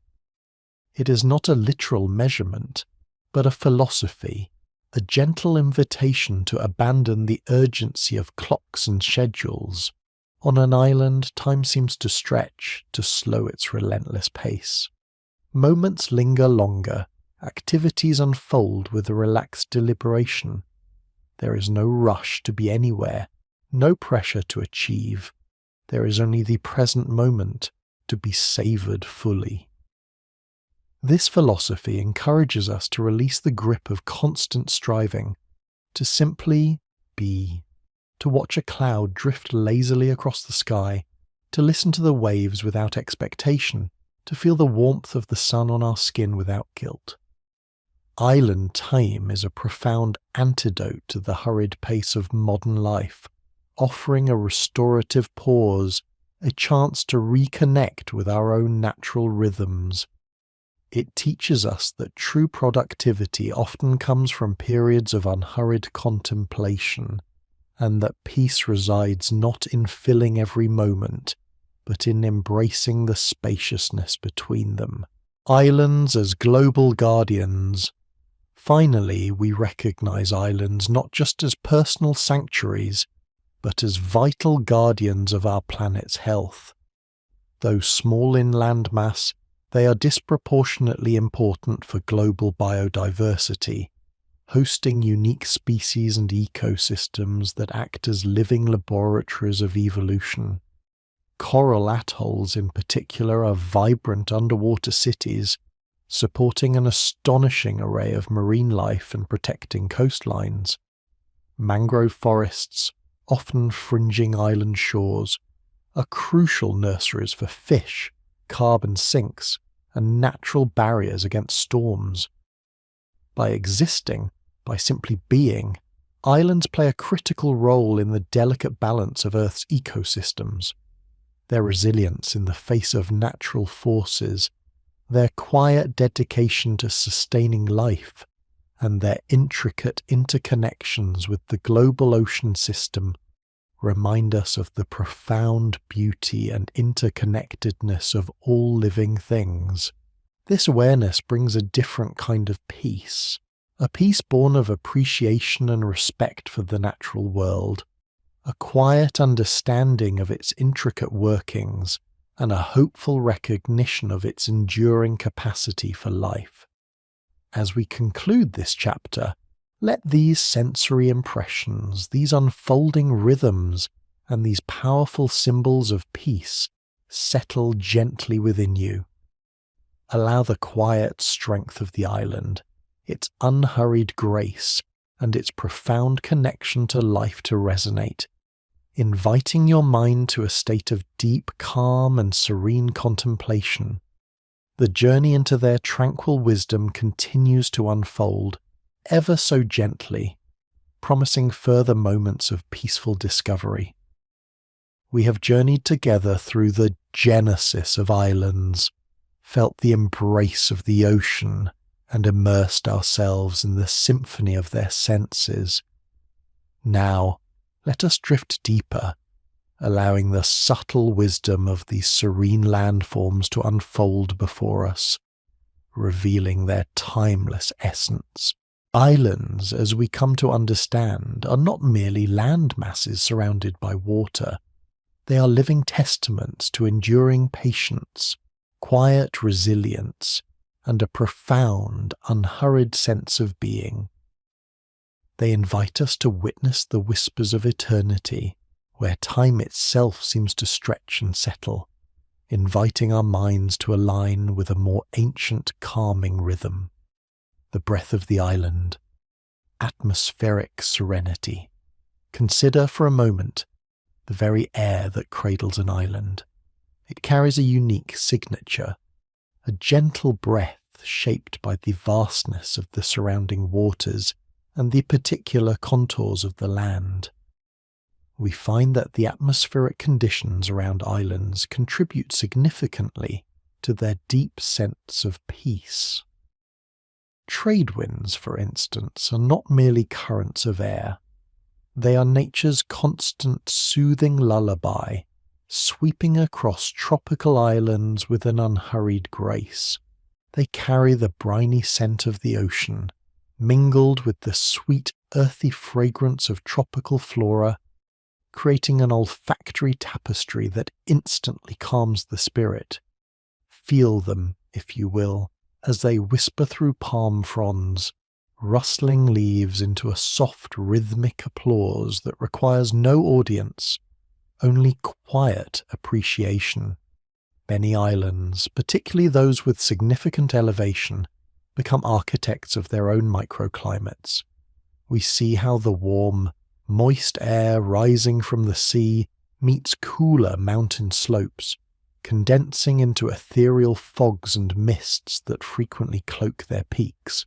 It is not a literal measurement, but a philosophy, a gentle invitation to abandon the urgency of clocks and schedules. On an island, time seems to stretch, to slow its relentless pace. Moments linger longer, activities unfold with a relaxed deliberation. There is no rush to be anywhere, no pressure to achieve. There is only the present moment to be savoured fully. This philosophy encourages us to release the grip of constant striving, to simply be, to watch a cloud drift lazily across the sky, to listen to the waves without expectation, to feel the warmth of the sun on our skin without guilt. Island time is a profound antidote to the hurried pace of modern life, offering a restorative pause, a chance to reconnect with our own natural rhythms. It teaches us that true productivity often comes from periods of unhurried contemplation, and that peace resides not in filling every moment, but in embracing the spaciousness between them. Islands as global guardians. Finally, we recognize islands not just as personal sanctuaries, but as vital guardians of our planet's health. Though small in landmass, they are disproportionately important for global biodiversity, hosting unique species and ecosystems that act as living laboratories of evolution. Coral atolls in particular are vibrant underwater cities, supporting an astonishing array of marine life and protecting coastlines. Mangrove forests, often fringing island shores, are crucial nurseries for fish, carbon sinks, and natural barriers against storms. By existing, by simply being, islands play a critical role in the delicate balance of Earth's ecosystems. Their resilience in the face of natural forces, their quiet dedication to sustaining life, and their intricate interconnections with the global ocean system remind us of the profound beauty and interconnectedness of all living things. This awareness brings a different kind of peace, a peace born of appreciation and respect for the natural world, a quiet understanding of its intricate workings, and a hopeful recognition of its enduring capacity for life. As we conclude this chapter, let these sensory impressions, these unfolding rhythms, and these powerful symbols of peace settle gently within you. Allow the quiet strength of the island, its unhurried grace, and its profound connection to life to resonate, inviting your mind to a state of deep calm and serene contemplation. The journey into their tranquil wisdom continues to unfold, ever so gently, promising further moments of peaceful discovery. We have journeyed together through the genesis of islands, felt the embrace of the ocean, and immersed ourselves in the symphony of their senses. Now, let us drift deeper, allowing the subtle wisdom of these serene landforms to unfold before us, revealing their timeless essence. Islands, as we come to understand, are not merely land masses surrounded by water. They are living testaments to enduring patience, quiet resilience, and a profound, unhurried sense of being. They invite us to witness the whispers of eternity, where time itself seems to stretch and settle, inviting our minds to align with a more ancient, calming rhythm. The breath of the island, atmospheric serenity. Consider for a moment the very air that cradles an island. It carries a unique signature, a gentle breath shaped by the vastness of the surrounding waters and the particular contours of the land. We find that the atmospheric conditions around islands contribute significantly to their deep sense of peace. Trade winds, for instance, are not merely currents of air. They are nature's constant soothing lullaby, sweeping across tropical islands with an unhurried grace. They carry the briny scent of the ocean, mingled with the sweet, earthy fragrance of tropical flora, creating an olfactory tapestry that instantly calms the spirit. Feel them, if you will, as they whisper through palm fronds, rustling leaves into a soft, rhythmic applause that requires no audience, only quiet appreciation. Many islands, particularly those with significant elevation, become architects of their own microclimates. We see how the warm, moist air rising from the sea meets cooler mountain slopes, condensing into ethereal fogs and mists that frequently cloak their peaks.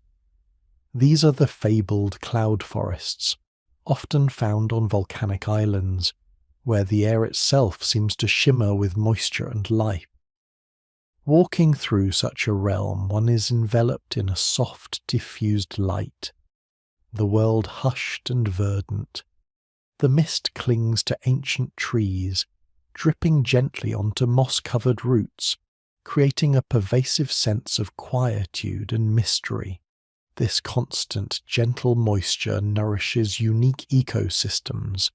These are the fabled cloud forests, often found on volcanic islands, where the air itself seems to shimmer with moisture and life. Walking through such a realm, one is enveloped in a soft, diffused light, the world hushed and verdant. The mist clings to ancient trees, dripping gently onto moss-covered roots, creating a pervasive sense of quietude and mystery. This constant, gentle moisture nourishes unique ecosystems,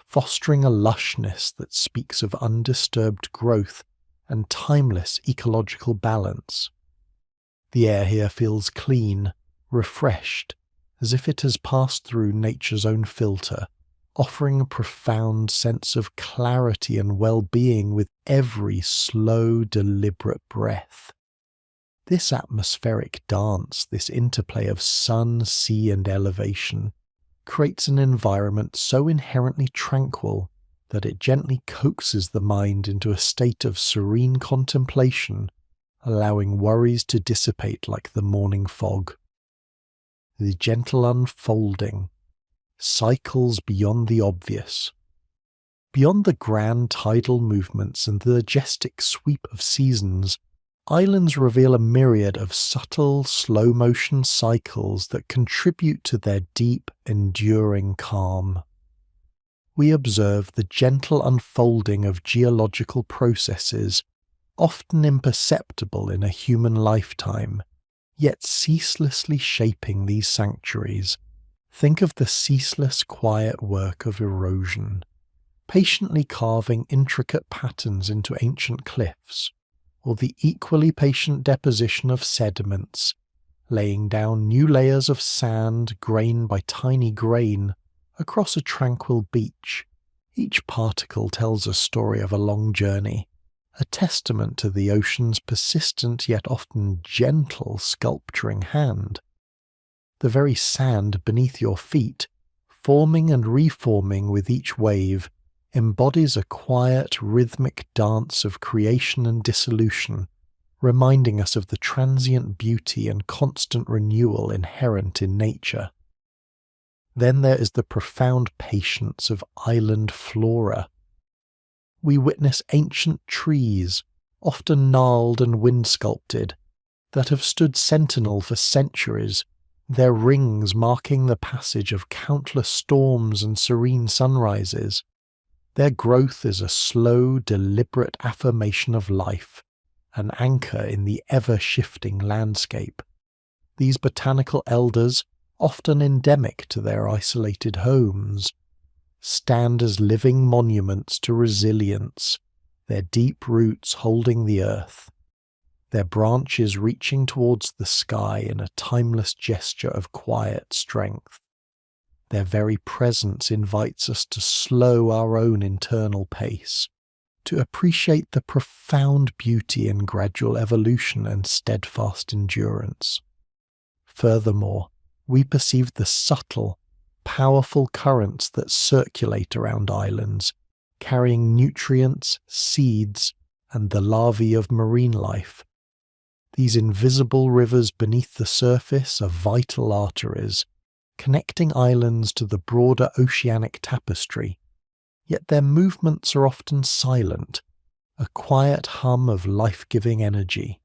fostering a lushness that speaks of undisturbed growth and timeless ecological balance. The air here feels clean, refreshed, as if it has passed through nature's own filter, offering a profound sense of clarity and well-being with every slow, deliberate breath. This atmospheric dance, this interplay of sun, sea, and elevation, creates an environment so inherently tranquil that it gently coaxes the mind into a state of serene contemplation, allowing worries to dissipate like the morning fog. The gentle unfolding, cycles beyond the obvious. Beyond the grand tidal movements and the majestic sweep of seasons, islands reveal a myriad of subtle, slow-motion cycles that contribute to their deep, enduring calm. We observe the gentle unfolding of geological processes, often imperceptible in a human lifetime, yet ceaselessly shaping these sanctuaries. Think of the ceaseless quiet work of erosion, patiently carving intricate patterns into ancient cliffs, or the equally patient deposition of sediments, laying down new layers of sand, grain by tiny grain, across a tranquil beach. Each particle tells a story of a long journey, a testament to the ocean's persistent yet often gentle sculpturing hand. The very sand beneath your feet, forming and reforming with each wave, embodies a quiet, rhythmic dance of creation and dissolution, reminding us of the transient beauty and constant renewal inherent in nature. Then there is the profound patience of island flora. We witness ancient trees, often gnarled and wind-sculpted, that have stood sentinel for centuries, their rings marking the passage of countless storms and serene sunrises. Their growth is a slow, deliberate affirmation of life, an anchor in the ever-shifting landscape. These botanical elders, often endemic to their isolated homes, stand as living monuments to resilience, their deep roots holding the earth, their branches reaching towards the sky in a timeless gesture of quiet strength. Their very presence invites us to slow our own internal pace, to appreciate the profound beauty in gradual evolution and steadfast endurance. Furthermore, we perceive the subtle, powerful currents that circulate around islands, carrying nutrients, seeds, and the larvae of marine life. These invisible rivers beneath the surface are vital arteries, connecting islands to the broader oceanic tapestry, yet their movements are often silent, a quiet hum of life-giving energy.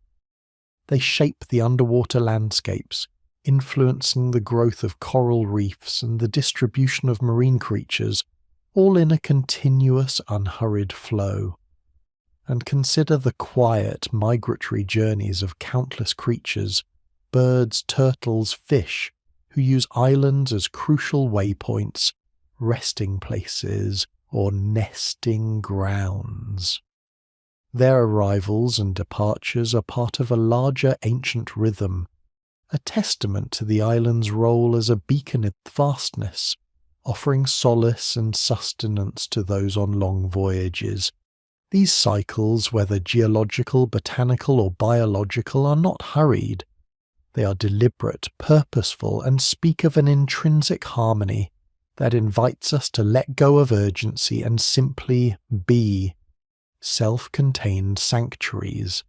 They shape the underwater landscapes, influencing the growth of coral reefs and the distribution of marine creatures, all in a continuous, unhurried flow. And consider the quiet, migratory journeys of countless creatures, birds, turtles, fish, who use islands as crucial waypoints, resting places, or nesting grounds. Their arrivals and departures are part of a larger ancient rhythm, a testament to the island's role as a beacon in vastness, offering solace and sustenance to those on long voyages. These cycles, whether geological, botanical, or biological, are not hurried. They are deliberate, purposeful, and speak of an intrinsic harmony that invites us to let go of urgency and simply be. Self-contained sanctuaries,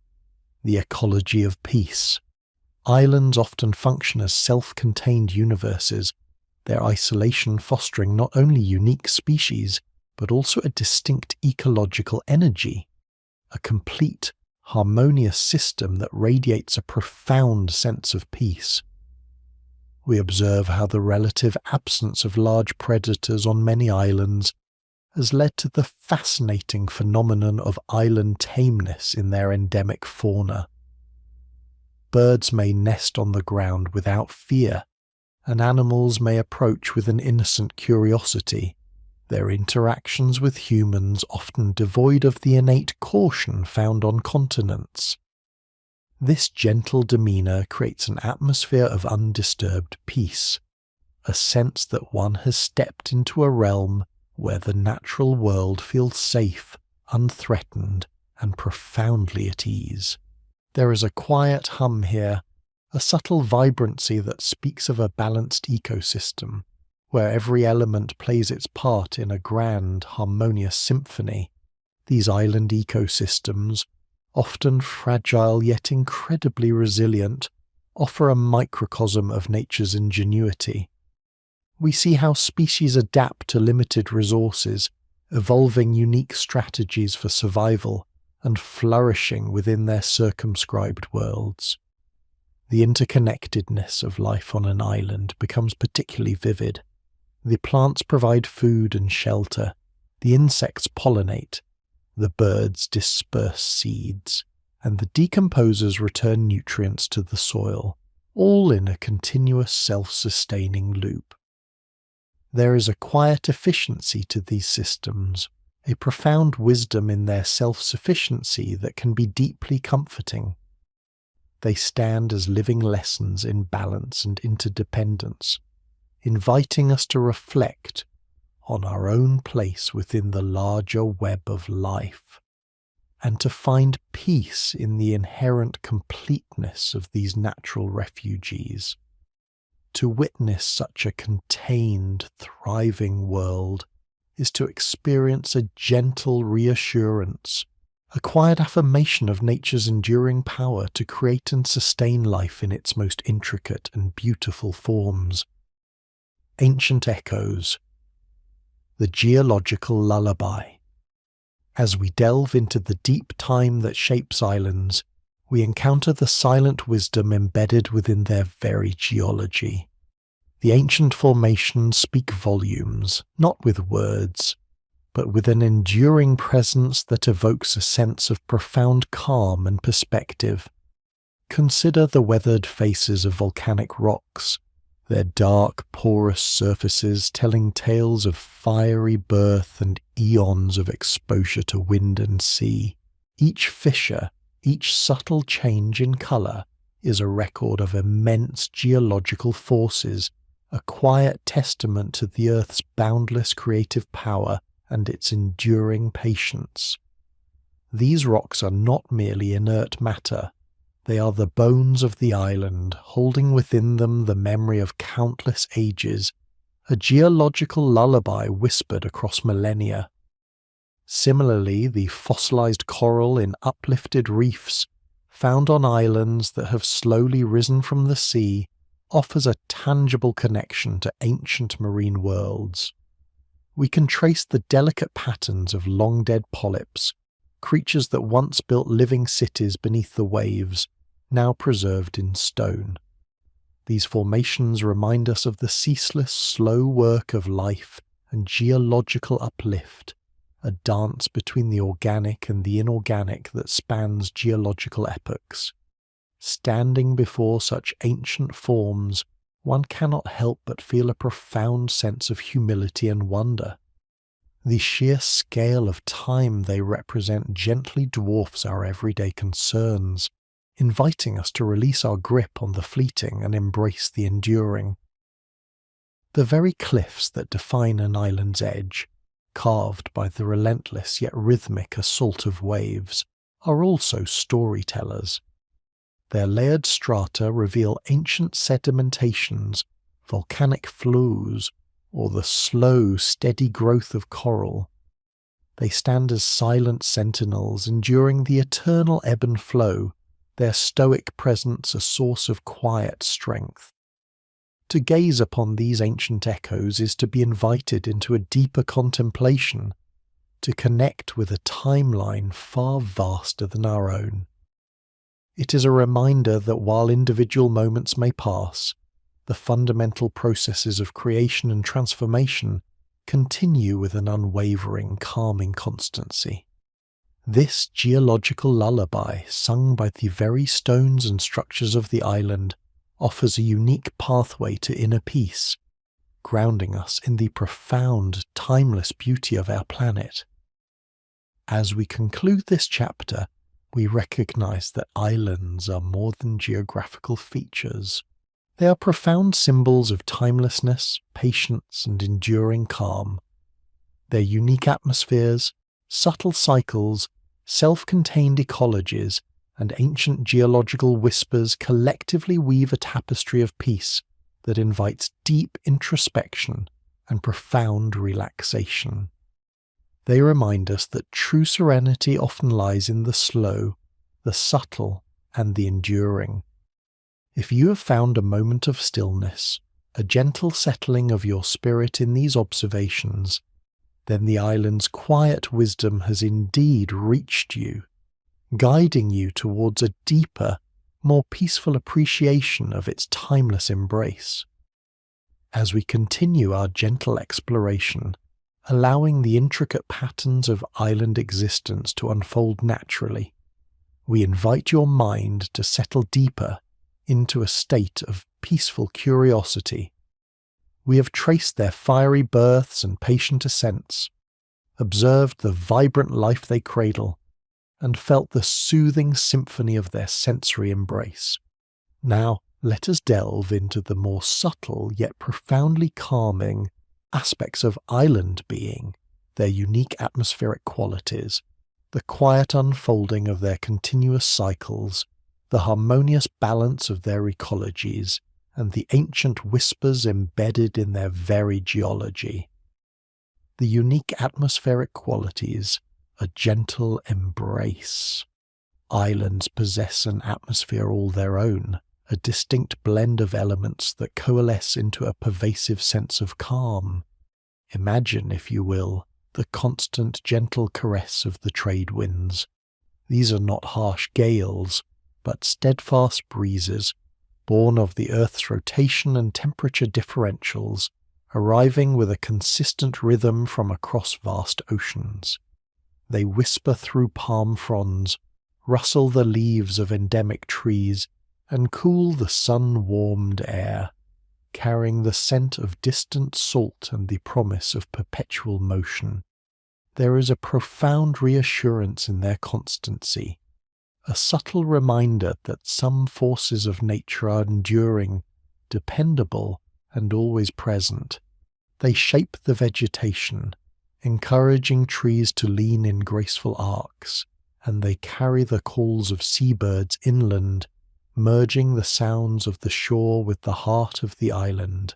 the ecology of peace. Islands often function as self-contained universes, their isolation fostering not only unique species, but also a distinct ecological energy, a complete, harmonious system that radiates a profound sense of peace. We observe how the relative absence of large predators on many islands has led to the fascinating phenomenon of island tameness in their endemic fauna. Birds may nest on the ground without fear, and animals may approach with an innocent curiosity, their interactions with humans often devoid of the innate caution found on continents. This gentle demeanour creates an atmosphere of undisturbed peace, a sense that one has stepped into a realm where the natural world feels safe, unthreatened, and profoundly at ease. There is a quiet hum here, a subtle vibrancy that speaks of a balanced ecosystem, where every element plays its part in a grand, harmonious symphony. These island ecosystems, often fragile yet incredibly resilient, offer a microcosm of nature's ingenuity. We see how species adapt to limited resources, evolving unique strategies for survival and flourishing within their circumscribed worlds. The interconnectedness of life on an island becomes particularly vivid. The plants provide food and shelter, the insects pollinate, the birds disperse seeds, and the decomposers return nutrients to the soil, all in a continuous self-sustaining loop. There is a quiet efficiency to these systems, a profound wisdom in their self-sufficiency that can be deeply comforting. They stand as living lessons in balance and interdependence, inviting us to reflect on our own place within the larger web of life, and to find peace in the inherent completeness of these natural refugees. To witness such a contained, thriving world is to experience a gentle reassurance, a quiet affirmation of nature's enduring power to create and sustain life in its most intricate and beautiful forms. Ancient echoes. The geological lullaby. As we delve into the deep time that shapes islands, we encounter the silent wisdom embedded within their very geology. The ancient formations speak volumes, not with words, but with an enduring presence that evokes a sense of profound calm and perspective. Consider the weathered faces of volcanic rocks, their dark, porous surfaces telling tales of fiery birth and eons of exposure to wind and sea. Each fissure, each subtle change in colour, is a record of immense geological forces, a quiet testament to the Earth's boundless creative power and its enduring patience. These rocks are not merely inert matter. They are the bones of the island, holding within them the memory of countless ages, a geological lullaby whispered across millennia. Similarly, the fossilized coral in uplifted reefs, found on islands that have slowly risen from the sea, offers a tangible connection to ancient marine worlds. We can trace the delicate patterns of long-dead polyps, creatures that once built living cities beneath the waves, now preserved in stone. These formations remind us of the ceaseless, slow work of life and geological uplift, a dance between the organic and the inorganic that spans geological epochs. Standing before such ancient forms, one cannot help but feel a profound sense of humility and wonder. The sheer scale of time they represent gently dwarfs our everyday concerns, inviting us to release our grip on the fleeting and embrace the enduring. The very cliffs that define an island's edge, carved by the relentless yet rhythmic assault of waves, are also storytellers. Their layered strata reveal ancient sedimentations, volcanic flows, or the slow, steady growth of coral. They stand as silent sentinels enduring the eternal ebb and flow, their stoic presence a source of quiet strength. To gaze upon these ancient echoes is to be invited into a deeper contemplation, to connect with a timeline far vaster than our own. It is a reminder that while individual moments may pass, the fundamental processes of creation and transformation continue with an unwavering, calming constancy. This geological lullaby, sung by the very stones and structures of the island, offers a unique pathway to inner peace, grounding us in the profound, timeless beauty of our planet. As we conclude this chapter, we recognize that islands are more than geographical features. They are profound symbols of timelessness, patience, and enduring calm. Their unique atmospheres, subtle cycles, self-contained ecologies, and ancient geological whispers collectively weave a tapestry of peace that invites deep introspection and profound relaxation. They remind us that true serenity often lies in the slow, the subtle, and the enduring. If you have found a moment of stillness, a gentle settling of your spirit in these observations, then the island's quiet wisdom has indeed reached you, guiding you towards a deeper, more peaceful appreciation of its timeless embrace. As we continue our gentle exploration, allowing the intricate patterns of island existence to unfold naturally, we invite your mind to settle deeper into a state of peaceful curiosity. We have traced their fiery births and patient ascents, observed the vibrant life they cradle, and felt the soothing symphony of their sensory embrace. Now, let us delve into the more subtle yet profoundly calming aspects of island being, their unique atmospheric qualities, the quiet unfolding of their continuous cycles, the harmonious balance of their ecologies, and the ancient whispers embedded in their very geology. The unique atmospheric qualities, a gentle embrace. Islands possess an atmosphere all their own, a distinct blend of elements that coalesce into a pervasive sense of calm. Imagine, if you will, the constant gentle caress of the trade winds. These are not harsh gales, but steadfast breezes, born of the Earth's rotation and temperature differentials, arriving with a consistent rhythm from across vast oceans. They whisper through palm fronds, rustle the leaves of endemic trees, and cool the sun-warmed air, carrying the scent of distant salt and the promise of perpetual motion. There is a profound reassurance in their constancy, a subtle reminder that some forces of nature are enduring, dependable, and always present. They shape the vegetation, encouraging trees to lean in graceful arcs, and they carry the calls of seabirds inland, merging the sounds of the shore with the heart of the island.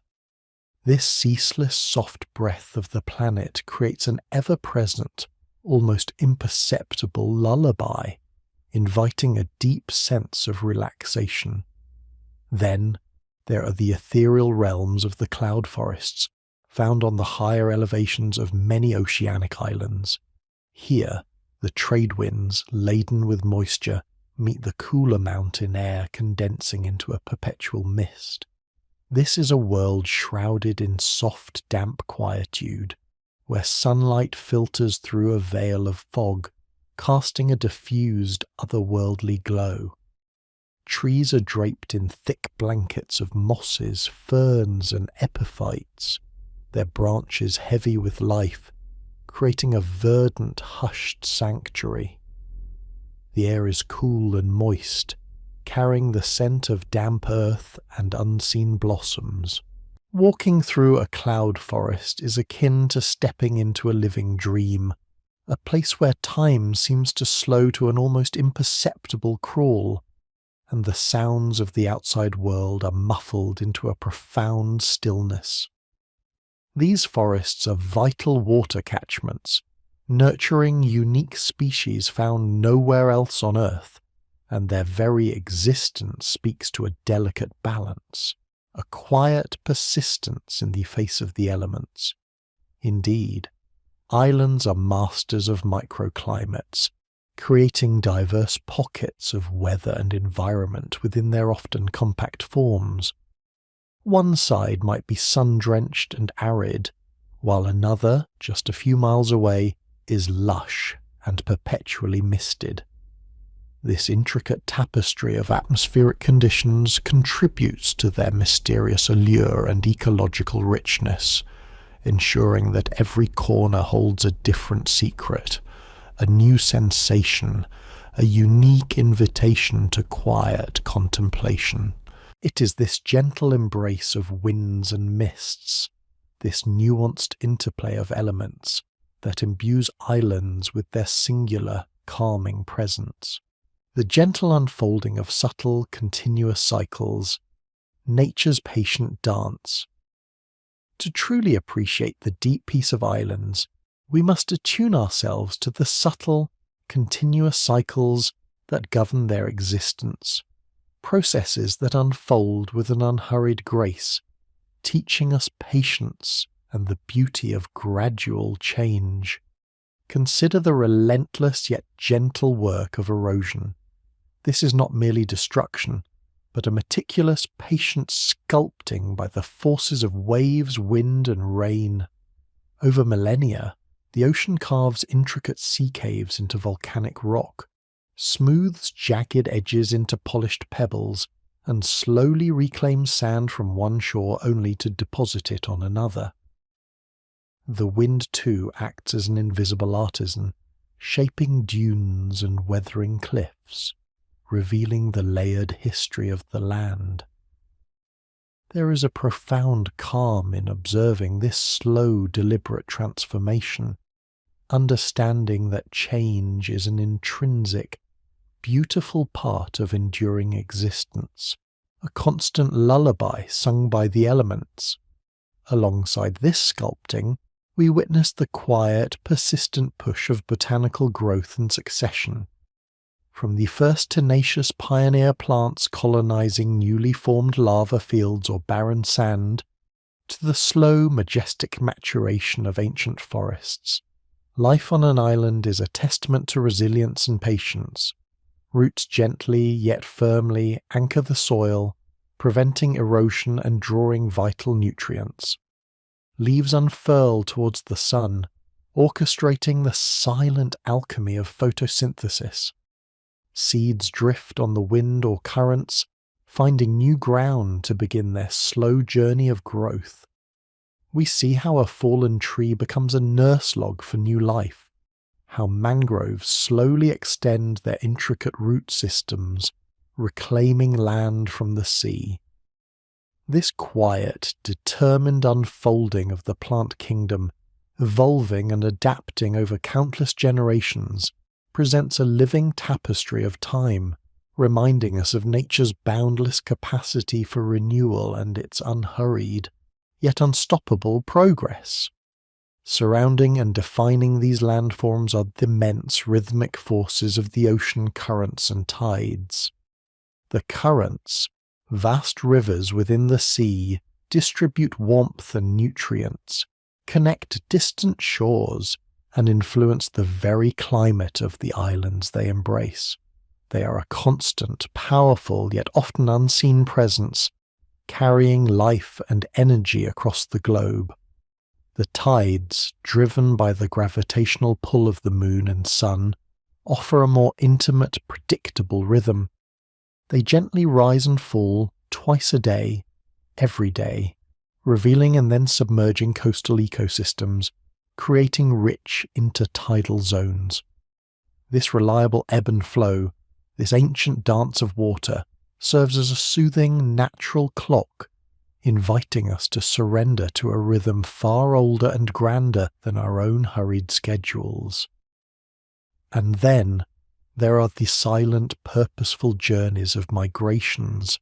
This ceaseless soft breath of the planet creates an ever-present, almost imperceptible lullaby, inviting a deep sense of relaxation. Then there are the ethereal realms of the cloud forests, found on the higher elevations of many oceanic islands. Here, the trade winds, laden with moisture, meet the cooler mountain air condensing into a perpetual mist. This is a world shrouded in soft, damp quietude, where sunlight filters through a veil of fog, casting a diffused, otherworldly glow. Trees are draped in thick blankets of mosses, ferns, and epiphytes, their branches heavy with life, creating a verdant, hushed sanctuary. The air is cool and moist, carrying the scent of damp earth and unseen blossoms. Walking through a cloud forest is akin to stepping into a living dream, a place where time seems to slow to an almost imperceptible crawl, and the sounds of the outside world are muffled into a profound stillness. These forests are vital water catchments, nurturing unique species found nowhere else on Earth, and their very existence speaks to a delicate balance, a quiet persistence in the face of the elements. Indeed, islands are masters of microclimates, creating diverse pockets of weather and environment within their often compact forms. One side might be sun-drenched and arid, while another, just a few miles away, is lush and perpetually misted. This intricate tapestry of atmospheric conditions contributes to their mysterious allure and ecological richness, ensuring that every corner holds a different secret, a new sensation, a unique invitation to quiet contemplation. It is this gentle embrace of winds and mists, this nuanced interplay of elements, that imbues islands with their singular, calming presence. The gentle unfolding of subtle, continuous cycles, nature's patient dance. To truly appreciate the deep peace of islands, we must attune ourselves to the subtle, continuous cycles that govern their existence, processes that unfold with an unhurried grace, teaching us patience and the beauty of gradual change. Consider the relentless yet gentle work of erosion. This is not merely destruction, but a meticulous, patient sculpting by the forces of waves, wind, and rain. Over millennia, the ocean carves intricate sea caves into volcanic rock, smooths jagged edges into polished pebbles, and slowly reclaims sand from one shore only to deposit it on another. The wind, too, acts as an invisible artisan, shaping dunes and weathering cliffs, revealing the layered history of the land. There is a profound calm in observing this slow, deliberate transformation, understanding that change is an intrinsic, beautiful part of enduring existence, a constant lullaby sung by the elements. Alongside this sculpting, we witness the quiet, persistent push of botanical growth and succession. From the first tenacious pioneer plants colonizing newly formed lava fields or barren sand, to the slow, majestic maturation of ancient forests, life on an island is a testament to resilience and patience. Roots gently yet firmly anchor the soil, preventing erosion and drawing vital nutrients. Leaves unfurl towards the sun, orchestrating the silent alchemy of photosynthesis. Seeds drift on the wind or currents, finding new ground to begin their slow journey of growth. We see how a fallen tree becomes a nurse log for new life, how mangroves slowly extend their intricate root systems, reclaiming land from the sea. This quiet, determined unfolding of the plant kingdom, evolving and adapting over countless generations, presents a living tapestry of time, reminding us of nature's boundless capacity for renewal and its unhurried, yet unstoppable progress. Surrounding and defining these landforms are the immense rhythmic forces of the ocean currents and tides. The currents, vast rivers within the sea, distribute warmth and nutrients, connect distant shores, and influence the very climate of the islands they embrace. They are a constant, powerful, yet often unseen presence, carrying life and energy across the globe. The tides, driven by the gravitational pull of the moon and sun, offer a more intimate, predictable rhythm. They gently rise and fall twice a day, every day, revealing and then submerging coastal ecosystems, creating rich intertidal zones. This reliable ebb and flow, this ancient dance of water, serves as a soothing, natural clock, inviting us to surrender to a rhythm far older and grander than our own hurried schedules. And then there are the silent, purposeful journeys of migrations,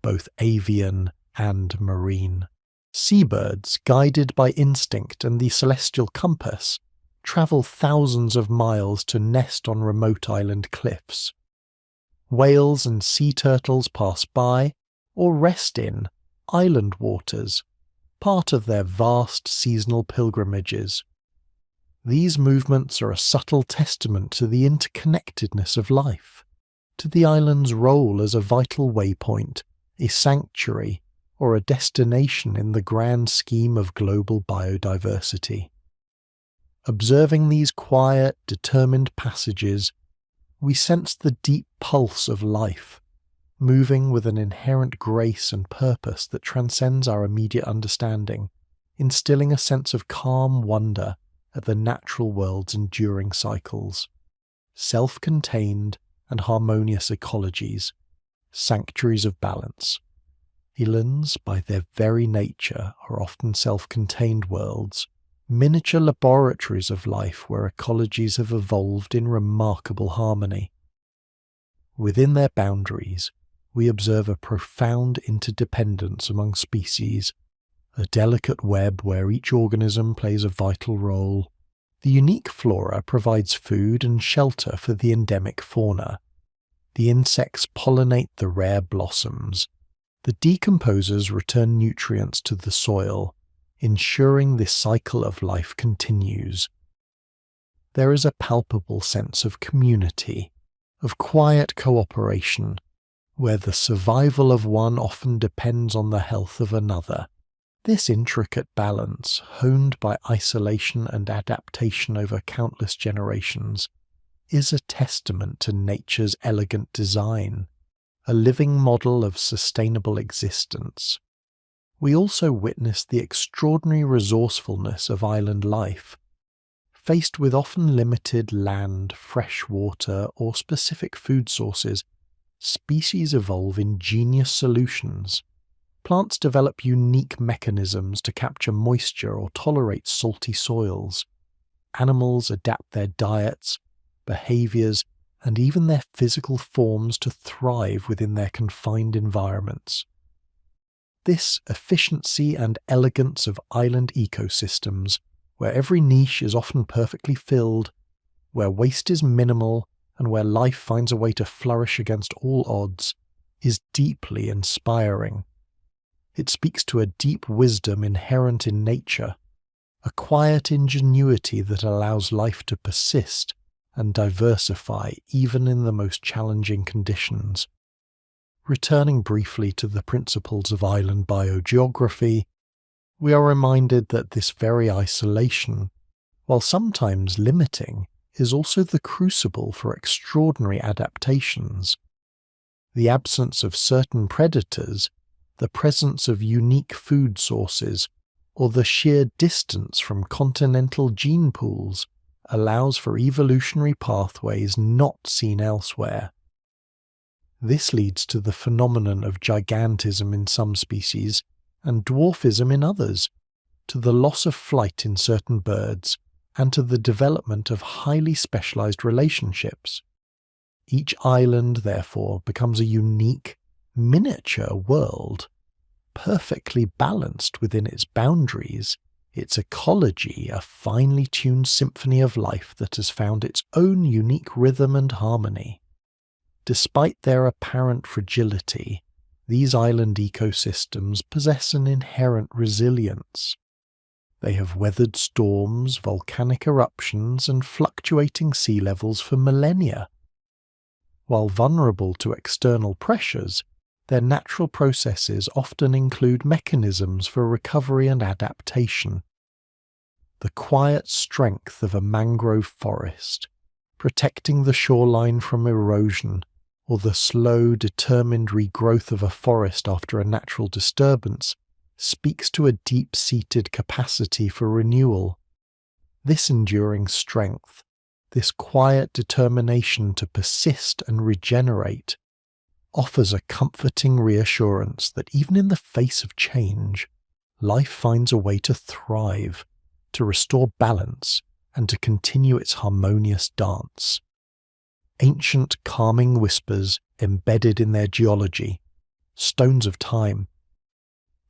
both avian and marine. Seabirds, guided by instinct and the celestial compass, travel thousands of miles to nest on remote island cliffs. Whales and sea turtles pass by, or rest in, island waters, part of their vast seasonal pilgrimages. These movements are a subtle testament to the interconnectedness of life, to the island's role as a vital waypoint, a sanctuary, or a destination in the grand scheme of global biodiversity. Observing these quiet, determined passages, we sense the deep pulse of life, moving with an inherent grace and purpose that transcends our immediate understanding, instilling a sense of calm wonder at the natural world's enduring cycles. Self-contained and harmonious ecologies, sanctuaries of balance. Islands, by their very nature, are often self-contained worlds, miniature laboratories of life where ecologies have evolved in remarkable harmony. Within their boundaries, we observe a profound interdependence among species, a delicate web where each organism plays a vital role. The unique flora provides food and shelter for the endemic fauna. The insects pollinate the rare blossoms. The decomposers return nutrients to the soil, ensuring this cycle of life continues. There is a palpable sense of community, of quiet cooperation, where the survival of one often depends on the health of another. This intricate balance, honed by isolation and adaptation over countless generations, is a testament to nature's elegant design, a living model of sustainable existence. We also witness the extraordinary resourcefulness of island life. Faced with often limited land, fresh water, or specific food sources, species evolve ingenious solutions. Plants develop unique mechanisms to capture moisture or tolerate salty soils. Animals adapt their diets, behaviors, and even their physical forms to thrive within their confined environments. This efficiency and elegance of island ecosystems, where every niche is often perfectly filled, where waste is minimal, and where life finds a way to flourish against all odds, is deeply inspiring. It speaks to a deep wisdom inherent in nature, a quiet ingenuity that allows life to persist and diversify even in the most challenging conditions. Returning briefly to the principles of island biogeography, we are reminded that this very isolation, while sometimes limiting, is also the crucible for extraordinary adaptations. The absence of certain predators, the presence of unique food sources, or the sheer distance from continental gene pools allows for evolutionary pathways not seen elsewhere. This leads to the phenomenon of gigantism in some species and dwarfism in others, to the loss of flight in certain birds, and to the development of highly specialized relationships. Each island, therefore, becomes a unique, miniature world, perfectly balanced within its boundaries, its ecology a finely tuned symphony of life that has found its own unique rhythm and harmony. Despite their apparent fragility, these island ecosystems possess an inherent resilience. They have weathered storms, volcanic eruptions, and fluctuating sea levels for millennia. While vulnerable to external pressures, their natural processes often include mechanisms for recovery and adaptation. The quiet strength of a mangrove forest, protecting the shoreline from erosion, or the slow, determined regrowth of a forest after a natural disturbance, speaks to a deep-seated capacity for renewal. This enduring strength, this quiet determination to persist and regenerate, offers a comforting reassurance that even in the face of change, life finds a way to thrive, to restore balance, and to continue its harmonious dance. Ancient calming whispers embedded in their geology, stones of time.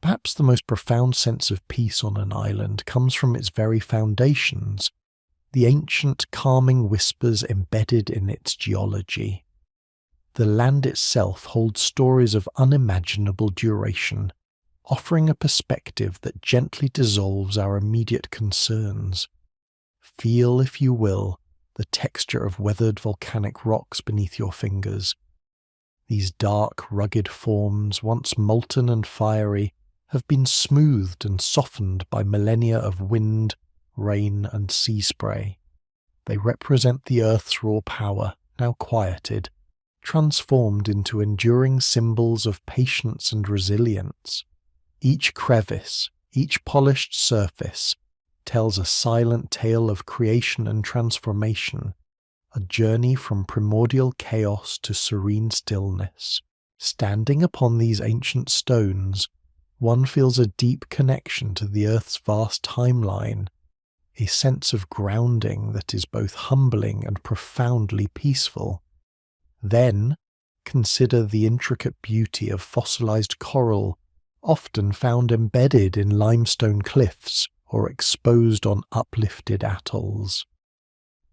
Perhaps the most profound sense of peace on an island comes from its very foundations, the ancient calming whispers embedded in its geology. The land itself holds stories of unimaginable duration, offering a perspective that gently dissolves our immediate concerns. Feel, if you will, the texture of weathered volcanic rocks beneath your fingers. These dark, rugged forms, once molten and fiery, have been smoothed and softened by millennia of wind, rain, and sea spray. They represent the Earth's raw power, now quieted, transformed into enduring symbols of patience and resilience. Each crevice, each polished surface, tells a silent tale of creation and transformation, a journey from primordial chaos to serene stillness. Standing upon these ancient stones, one feels a deep connection to the Earth's vast timeline, a sense of grounding that is both humbling and profoundly peaceful. Then, consider the intricate beauty of fossilized coral, often found embedded in limestone cliffs or exposed on uplifted atolls.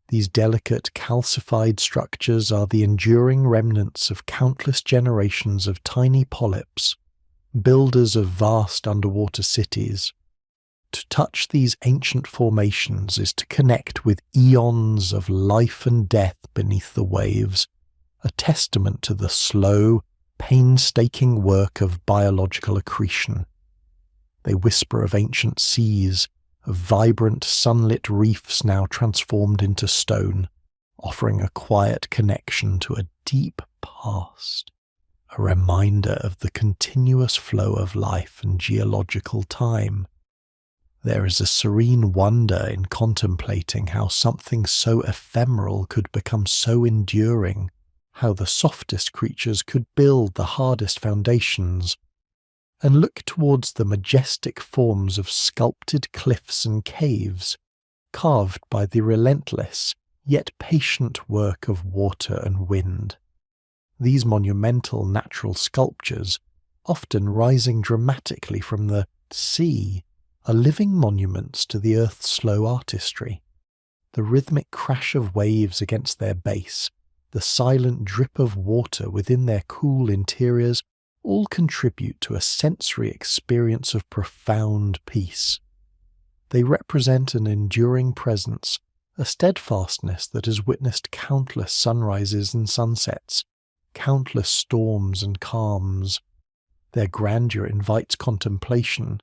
These delicate calcified structures are the enduring remnants of countless generations of tiny polyps, builders of vast underwater cities. To touch these ancient formations is to connect with eons of life and death beneath the waves, a testament to the slow, painstaking work of biological accretion. They whisper of ancient seas, of vibrant sunlit reefs now transformed into stone, offering a quiet connection to a deep past, a reminder of the continuous flow of life and geological time. There is a serene wonder in contemplating how something so ephemeral could become so enduring, how the softest creatures could build the hardest foundations, and look towards the majestic forms of sculpted cliffs and caves, carved by the relentless yet patient work of water and wind. These monumental natural sculptures, often rising dramatically from the sea, are living monuments to the Earth's slow artistry. The rhythmic crash of waves against their base, the silent drip of water within their cool interiors, all contribute to a sensory experience of profound peace. They represent an enduring presence, a steadfastness that has witnessed countless sunrises and sunsets, countless storms and calms. Their grandeur invites contemplation,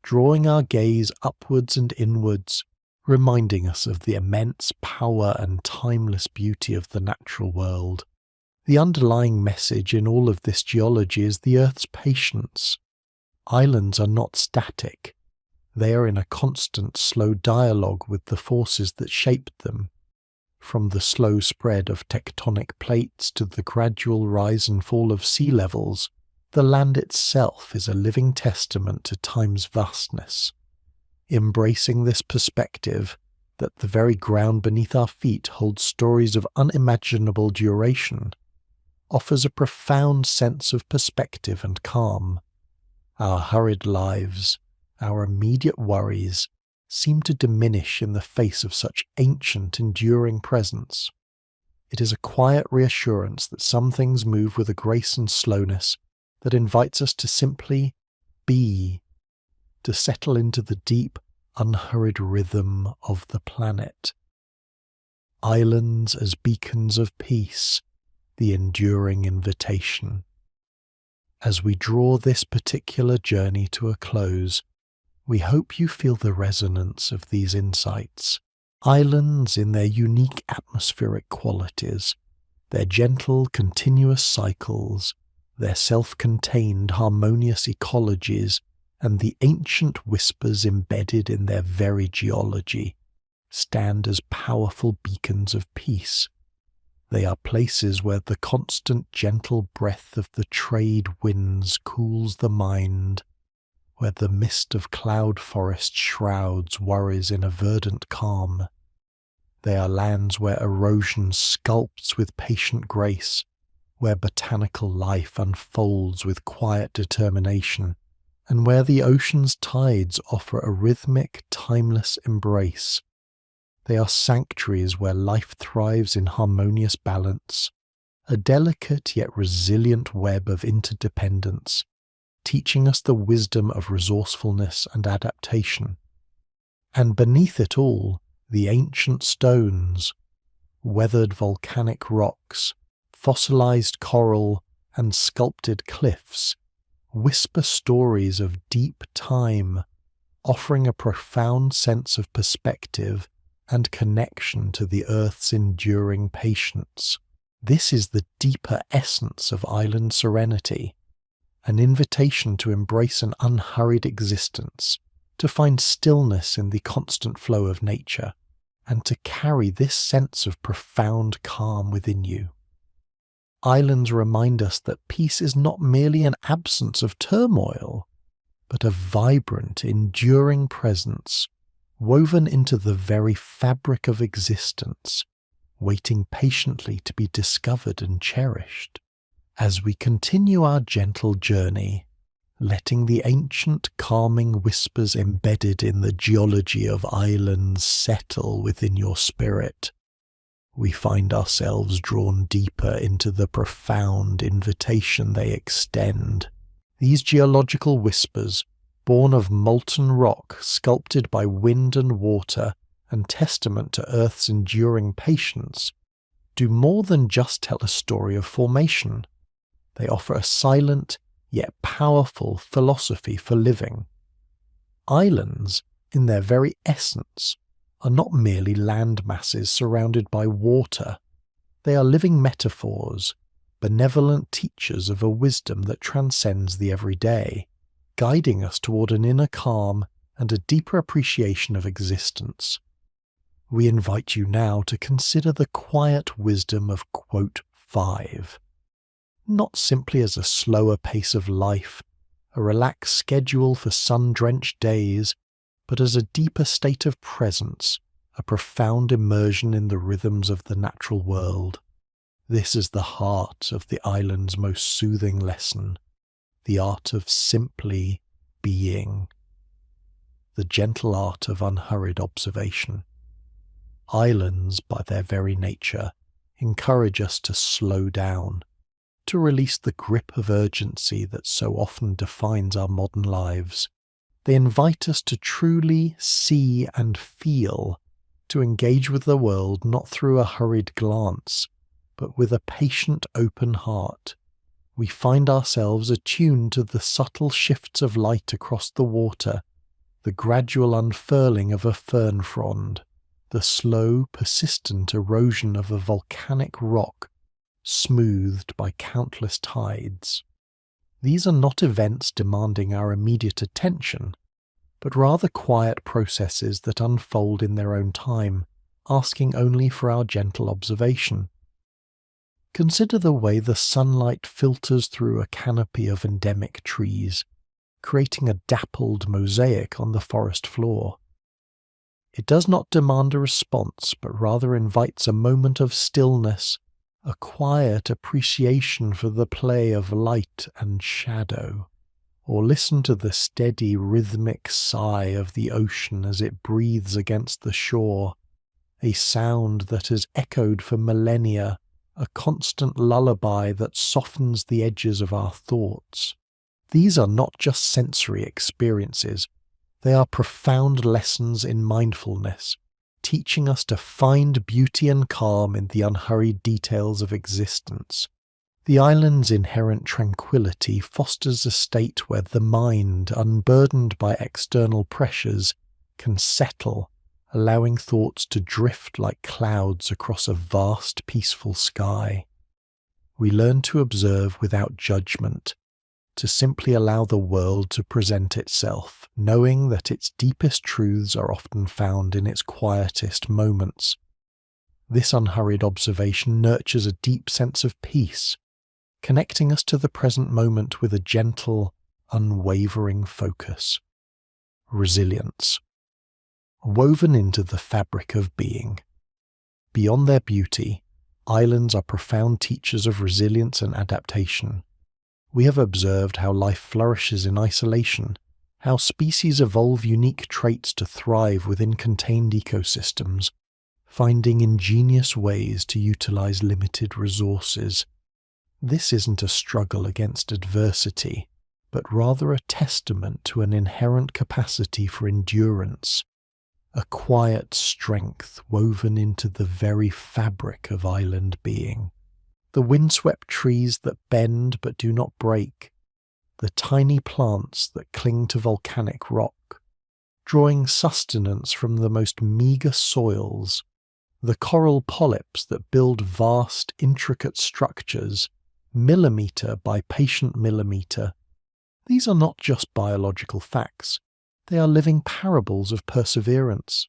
drawing our gaze upwards and inwards, reminding us of the immense power and timeless beauty of the natural world. The underlying message in all of this geology is the Earth's patience. Islands are not static. They are in a constant, slow dialogue with the forces that shaped them. From the slow spread of tectonic plates to the gradual rise and fall of sea levels, the land itself is a living testament to time's vastness. Embracing this perspective, that the very ground beneath our feet holds stories of unimaginable duration, offers a profound sense of perspective and calm. Our hurried lives, our immediate worries, seem to diminish in the face of such ancient, enduring presence. It is a quiet reassurance that some things move with a grace and slowness that invites us to simply be, to settle into the deep, unhurried rhythm of the planet. Islands as beacons of peace, the enduring invitation. As we draw this particular journey to a close, we hope you feel the resonance of these insights. Islands in their unique atmospheric qualities, their gentle, continuous cycles, their self-contained, harmonious ecologies, and the ancient whispers embedded in their very geology, stand as powerful beacons of peace. They are places where the constant gentle breath of the trade winds cools the mind, where the mist of cloud forest shrouds worries in a verdant calm. They are lands where erosion sculpts with patient grace, where botanical life unfolds with quiet determination, and where the ocean's tides offer a rhythmic, timeless embrace. They are sanctuaries where life thrives in harmonious balance, a delicate yet resilient web of interdependence, teaching us the wisdom of resourcefulness and adaptation. And beneath it all, the ancient stones, weathered volcanic rocks, fossilized coral, and sculpted cliffs, whisper stories of deep time, offering a profound sense of perspective and connection to the Earth's enduring patience. This is the deeper essence of island serenity, an invitation to embrace an unhurried existence, to find stillness in the constant flow of nature, and to carry this sense of profound calm within you. Islands remind us that peace is not merely an absence of turmoil, but a vibrant, enduring presence, woven into the very fabric of existence, waiting patiently to be discovered and cherished. As we continue our gentle journey, letting the ancient calming whispers embedded in the geology of islands settle within your spirit, we find ourselves drawn deeper into the profound invitation they extend. These geological whispers, born of molten rock sculpted by wind and water and testament to Earth's enduring patience, do more than just tell a story of formation. They offer a silent yet powerful philosophy for living. Islands, in their very essence, are not merely land masses surrounded by water. They are living metaphors, benevolent teachers of a wisdom that transcends the everyday, guiding us toward an inner calm and a deeper appreciation of existence. We invite you now to consider the quiet wisdom of quote 5. Not simply as a slower pace of life, a relaxed schedule for sun-drenched days, but as a deeper state of presence, a profound immersion in the rhythms of the natural world. This is the heart of the island's most soothing lesson, the art of simply being, the gentle art of unhurried observation. Islands, by their very nature, encourage us to slow down, to release the grip of urgency that so often defines our modern lives. They invite us to truly see and feel, to engage with the world not through a hurried glance, but with a patient open heart. We find ourselves attuned to the subtle shifts of light across the water, the gradual unfurling of a fern frond, the slow, persistent erosion of a volcanic rock, smoothed by countless tides. These are not events demanding our immediate attention, but rather quiet processes that unfold in their own time, asking only for our gentle observation. Consider the way the sunlight filters through a canopy of endemic trees, creating a dappled mosaic on the forest floor. It does not demand a response, but rather invites a moment of stillness, a quiet appreciation for the play of light and shadow. Or listen to the steady rhythmic sigh of the ocean as it breathes against the shore, a sound that has echoed for millennia, a constant lullaby that softens the edges of our thoughts. These are not just sensory experiences, they are profound lessons in mindfulness, teaching us to find beauty and calm in the unhurried details of existence. The island's inherent tranquility fosters a state where the mind, unburdened by external pressures, can settle, allowing thoughts to drift like clouds across a vast, peaceful sky. We learn to observe without judgment, to simply allow the world to present itself, knowing that its deepest truths are often found in its quietest moments. This unhurried observation nurtures a deep sense of peace, connecting us to the present moment with a gentle, unwavering focus. Resilience. Woven into the fabric of being. Beyond their beauty, islands are profound teachers of resilience and adaptation. We have observed how life flourishes in isolation, how species evolve unique traits to thrive within contained ecosystems, finding ingenious ways to utilize limited resources. This isn't a struggle against adversity, but rather a testament to an inherent capacity for endurance, a quiet strength woven into the very fabric of island being. The windswept trees that bend but do not break, the tiny plants that cling to volcanic rock, drawing sustenance from the most meagre soils, The coral polyps that build vast, intricate structures, millimetre by patient millimetre. These are not just biological facts, they are living parables of perseverance.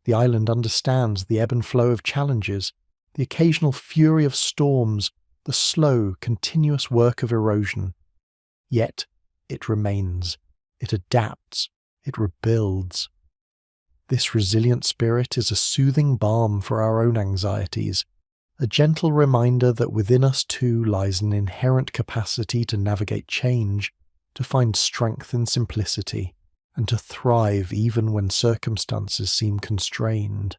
The island understands the ebb and flow of challenges, the occasional fury of storms, the slow, continuous work of erosion. Yet, it remains, it adapts, it rebuilds. This resilient spirit is a soothing balm for our own anxieties, a gentle reminder that within us too lies an inherent capacity to navigate change, to find strength in simplicity, and to thrive even when circumstances seem constrained.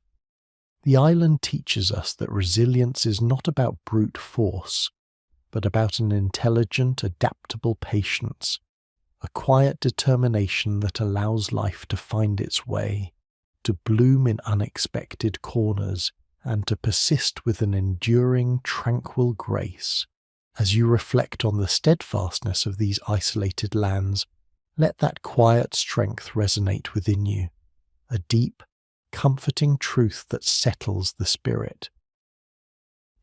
The island teaches us that resilience is not about brute force, but about an intelligent, adaptable patience, a quiet determination that allows life to find its way, to bloom in unexpected corners, and to persist with an enduring, tranquil grace. As you reflect on the steadfastness of these isolated lands, let that quiet strength resonate within you, a deep, comforting truth that settles the spirit.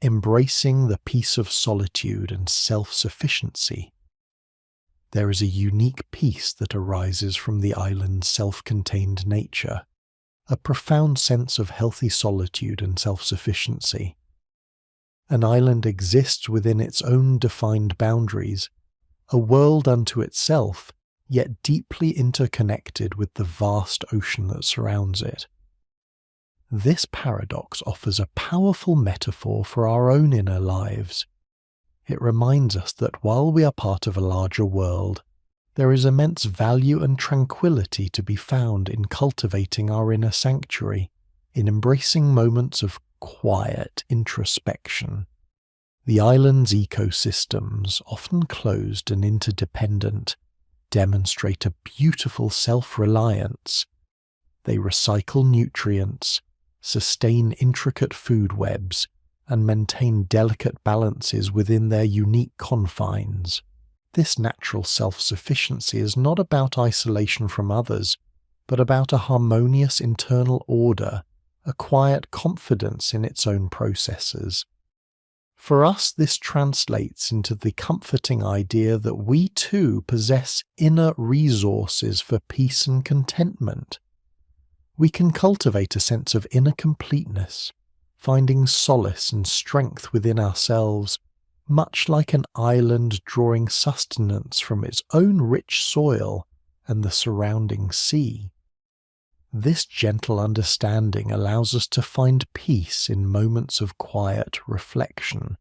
Embracing the peace of solitude and self-sufficiency. There is a unique peace that arises from the island's self-contained nature, a profound sense of healthy solitude and self-sufficiency. An island exists within its own defined boundaries, a world unto itself, yet deeply interconnected with the vast ocean that surrounds it. This paradox offers a powerful metaphor for our own inner lives. It reminds us that while we are part of a larger world, there is immense value and tranquility to be found in cultivating our inner sanctuary, in embracing moments of quiet introspection. The island's ecosystems, often closed and interdependent, demonstrate a beautiful self-reliance. They recycle nutrients, sustain intricate food webs, and maintain delicate balances within their unique confines. This natural self-sufficiency is not about isolation from others, but about a harmonious internal order, a quiet confidence in its own processes. For us, this translates into the comforting idea that we too possess inner resources for peace and contentment. We can cultivate a sense of inner completeness, finding solace and strength within ourselves, much like an island drawing sustenance from its own rich soil and the surrounding sea. This gentle understanding allows us to find peace in moments of quiet reflection,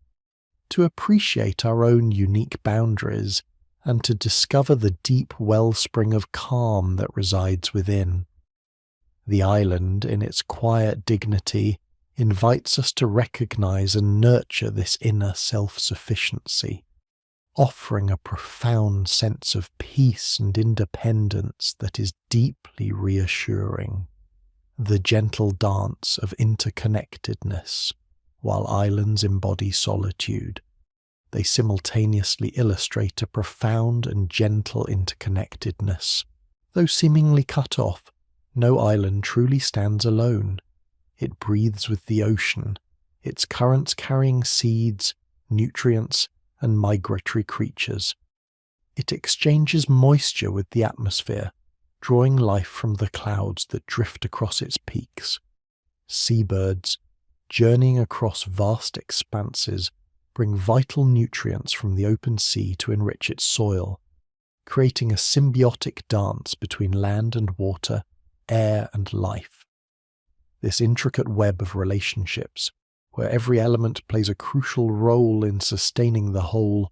to appreciate our own unique boundaries, and to discover the deep wellspring of calm that resides within. The island, in its quiet dignity, invites us to recognize and nurture this inner self-sufficiency, offering a profound sense of peace and independence that is deeply reassuring. The gentle dance of interconnectedness, while islands embody solitude. They simultaneously illustrate a profound and gentle interconnectedness. Though seemingly cut off, no island truly stands alone. It breathes with the ocean, its currents carrying seeds, nutrients, and migratory creatures. It exchanges moisture with the atmosphere, drawing life from the clouds that drift across its peaks. Seabirds, journeying across vast expanses, bring vital nutrients from the open sea to enrich its soil, creating a symbiotic dance between land and water, air and life. This intricate web of relationships, where every element plays a crucial role in sustaining the whole,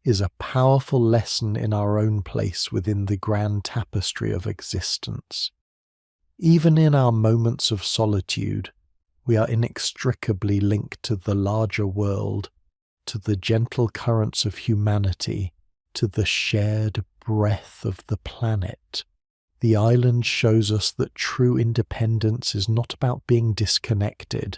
is a powerful lesson in our own place within the grand tapestry of existence. Even in our moments of solitude, we are inextricably linked to the larger world, to the gentle currents of humanity, to the shared breath of the planet. The island shows us that true independence is not about being disconnected,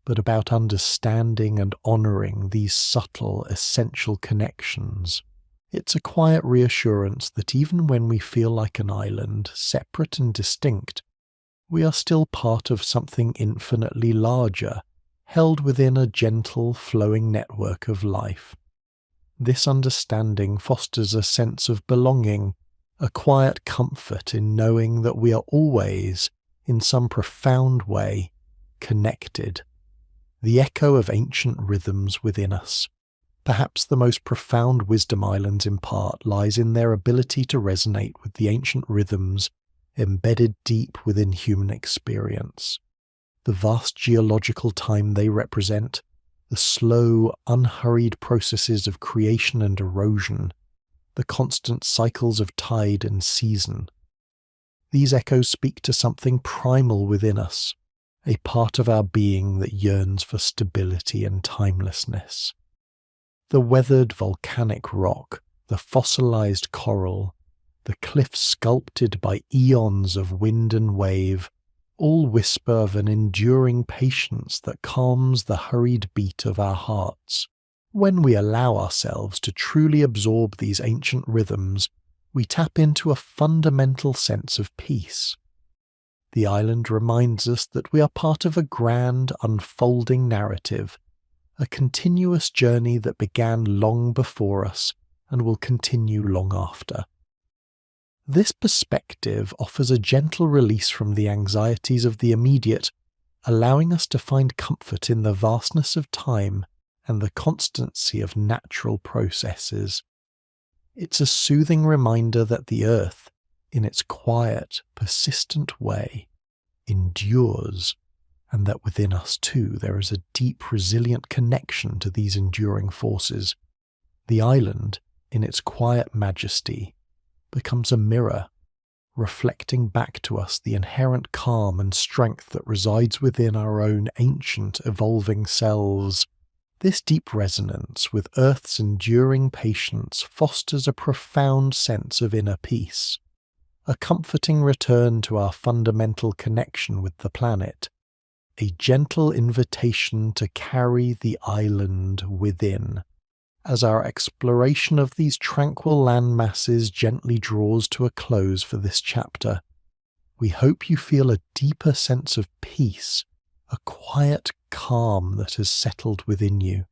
but about understanding and honouring these subtle, essential connections. It's a quiet reassurance that even when we feel like an island, separate and distinct, we are still part of something infinitely larger, held within a gentle, flowing network of life. This understanding fosters a sense of belonging, a quiet comfort in knowing that we are always, in some profound way, connected. The echo of ancient rhythms within us. Perhaps the most profound wisdom islands impart lies in their ability to resonate with the ancient rhythms embedded deep within human experience. The vast geological time they represent, the slow, unhurried processes of creation and erosion, the constant cycles of tide and season. These echoes speak to something primal within us, a part of our being that yearns for stability and timelessness. The weathered volcanic rock, the fossilized coral, the cliffs sculpted by eons of wind and wave, all whisper of an enduring patience that calms the hurried beat of our hearts. When we allow ourselves to truly absorb these ancient rhythms, we tap into a fundamental sense of peace. The island reminds us that we are part of a grand, unfolding narrative, a continuous journey that began long before us and will continue long after. This perspective offers a gentle release from the anxieties of the immediate, allowing us to find comfort in the vastness of time and the constancy of natural processes. It's a soothing reminder that the earth, in its quiet, persistent way, endures, and that within us too there is a deep, resilient connection to these enduring forces. The island, in its quiet majesty, becomes a mirror, reflecting back to us the inherent calm and strength that resides within our own ancient, evolving selves. This deep resonance with Earth's enduring patience fosters a profound sense of inner peace, a comforting return to our fundamental connection with the planet, a gentle invitation to carry the island within. As our exploration of these tranquil land masses gently draws to a close for this chapter, we hope you feel a deeper sense of peace, a quiet calm that has settled within you.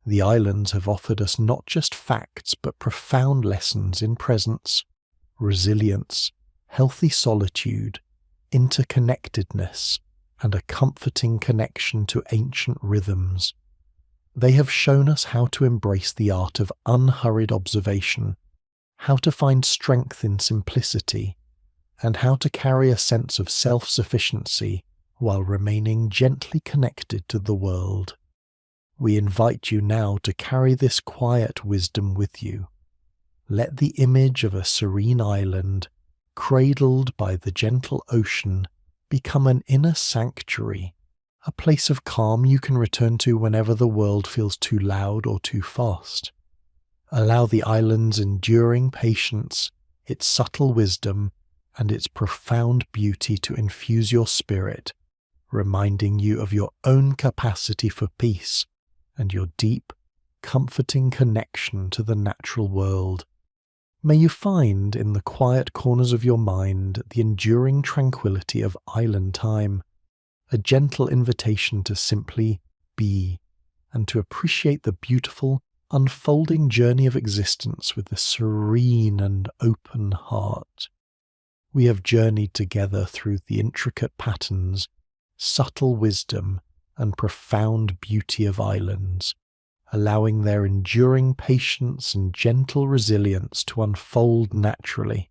The islands have offered us not just facts but profound lessons in presence, resilience, healthy solitude, interconnectedness, and a comforting connection to ancient rhythms. They have shown us how to embrace the art of unhurried observation, how to find strength in simplicity, and how to carry a sense of self-sufficiency while remaining gently connected to the world. We invite you now to carry this quiet wisdom with you. Let the image of a serene island, cradled by the gentle ocean, become an inner sanctuary, a place of calm you can return to whenever the world feels too loud or too fast. Allow the island's enduring patience, its subtle wisdom, and its profound beauty to infuse your spirit, reminding you of your own capacity for peace and your deep, comforting connection to the natural world. May you find in the quiet corners of your mind the enduring tranquility of island time, a gentle invitation to simply be and to appreciate the beautiful, unfolding journey of existence with a serene and open heart. We have journeyed together through the intricate patterns, subtle wisdom, and profound beauty of islands, allowing their enduring patience and gentle resilience to unfold naturally,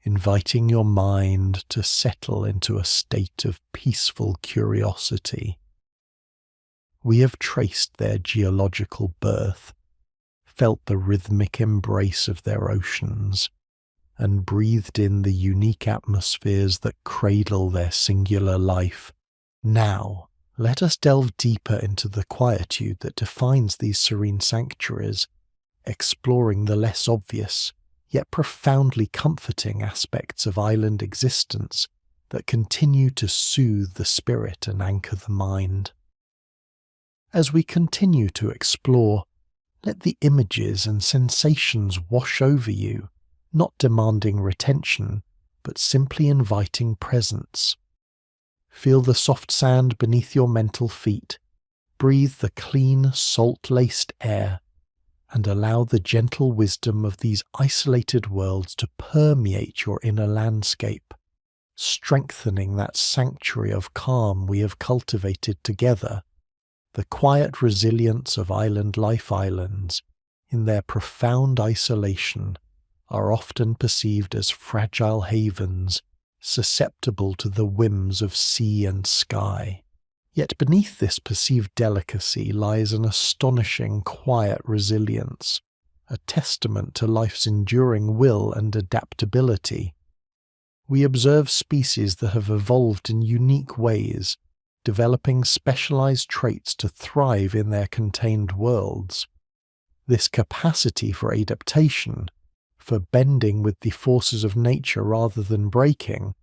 inviting your mind to settle into a state of peaceful curiosity. We have traced their geological birth, felt the rhythmic embrace of their oceans, and breathed in the unique atmospheres that cradle their singular life. Now, let us delve deeper into the quietude that defines these serene sanctuaries, exploring the less obvious, yet profoundly comforting aspects of island existence that continue to soothe the spirit and anchor the mind. As we continue to explore, let the images and sensations wash over you, not demanding retention, but simply inviting presence. Feel the soft sand beneath your mental feet. Breathe the clean, salt-laced air, and allow the gentle wisdom of these isolated worlds to permeate your inner landscape, strengthening that sanctuary of calm we have cultivated together. The quiet resilience of island life. Islands, in their profound isolation, are often perceived as fragile havens, susceptible to the whims of sea and sky. Yet beneath this perceived delicacy lies an astonishing quiet resilience, a testament to life's enduring will and adaptability. We observe species that have evolved in unique ways, developing specialized traits to thrive in their contained worlds. This capacity for adaptation, for bending with the forces of nature rather than breaking,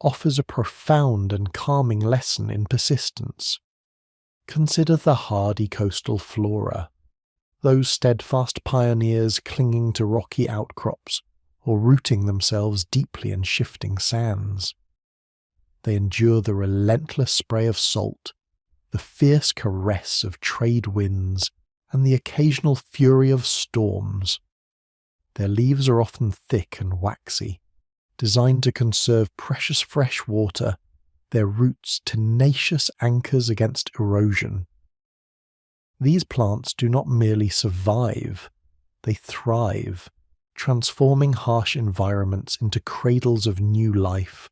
offers a profound and calming lesson in persistence. Consider the hardy coastal flora, those steadfast pioneers clinging to rocky outcrops or rooting themselves deeply in shifting sands. They endure the relentless spray of salt, the fierce caress of trade winds, and the occasional fury of storms. Their leaves are often thick and waxy, designed to conserve precious fresh water, their roots tenacious anchors against erosion. These plants do not merely survive, they thrive, transforming harsh environments into cradles of new life.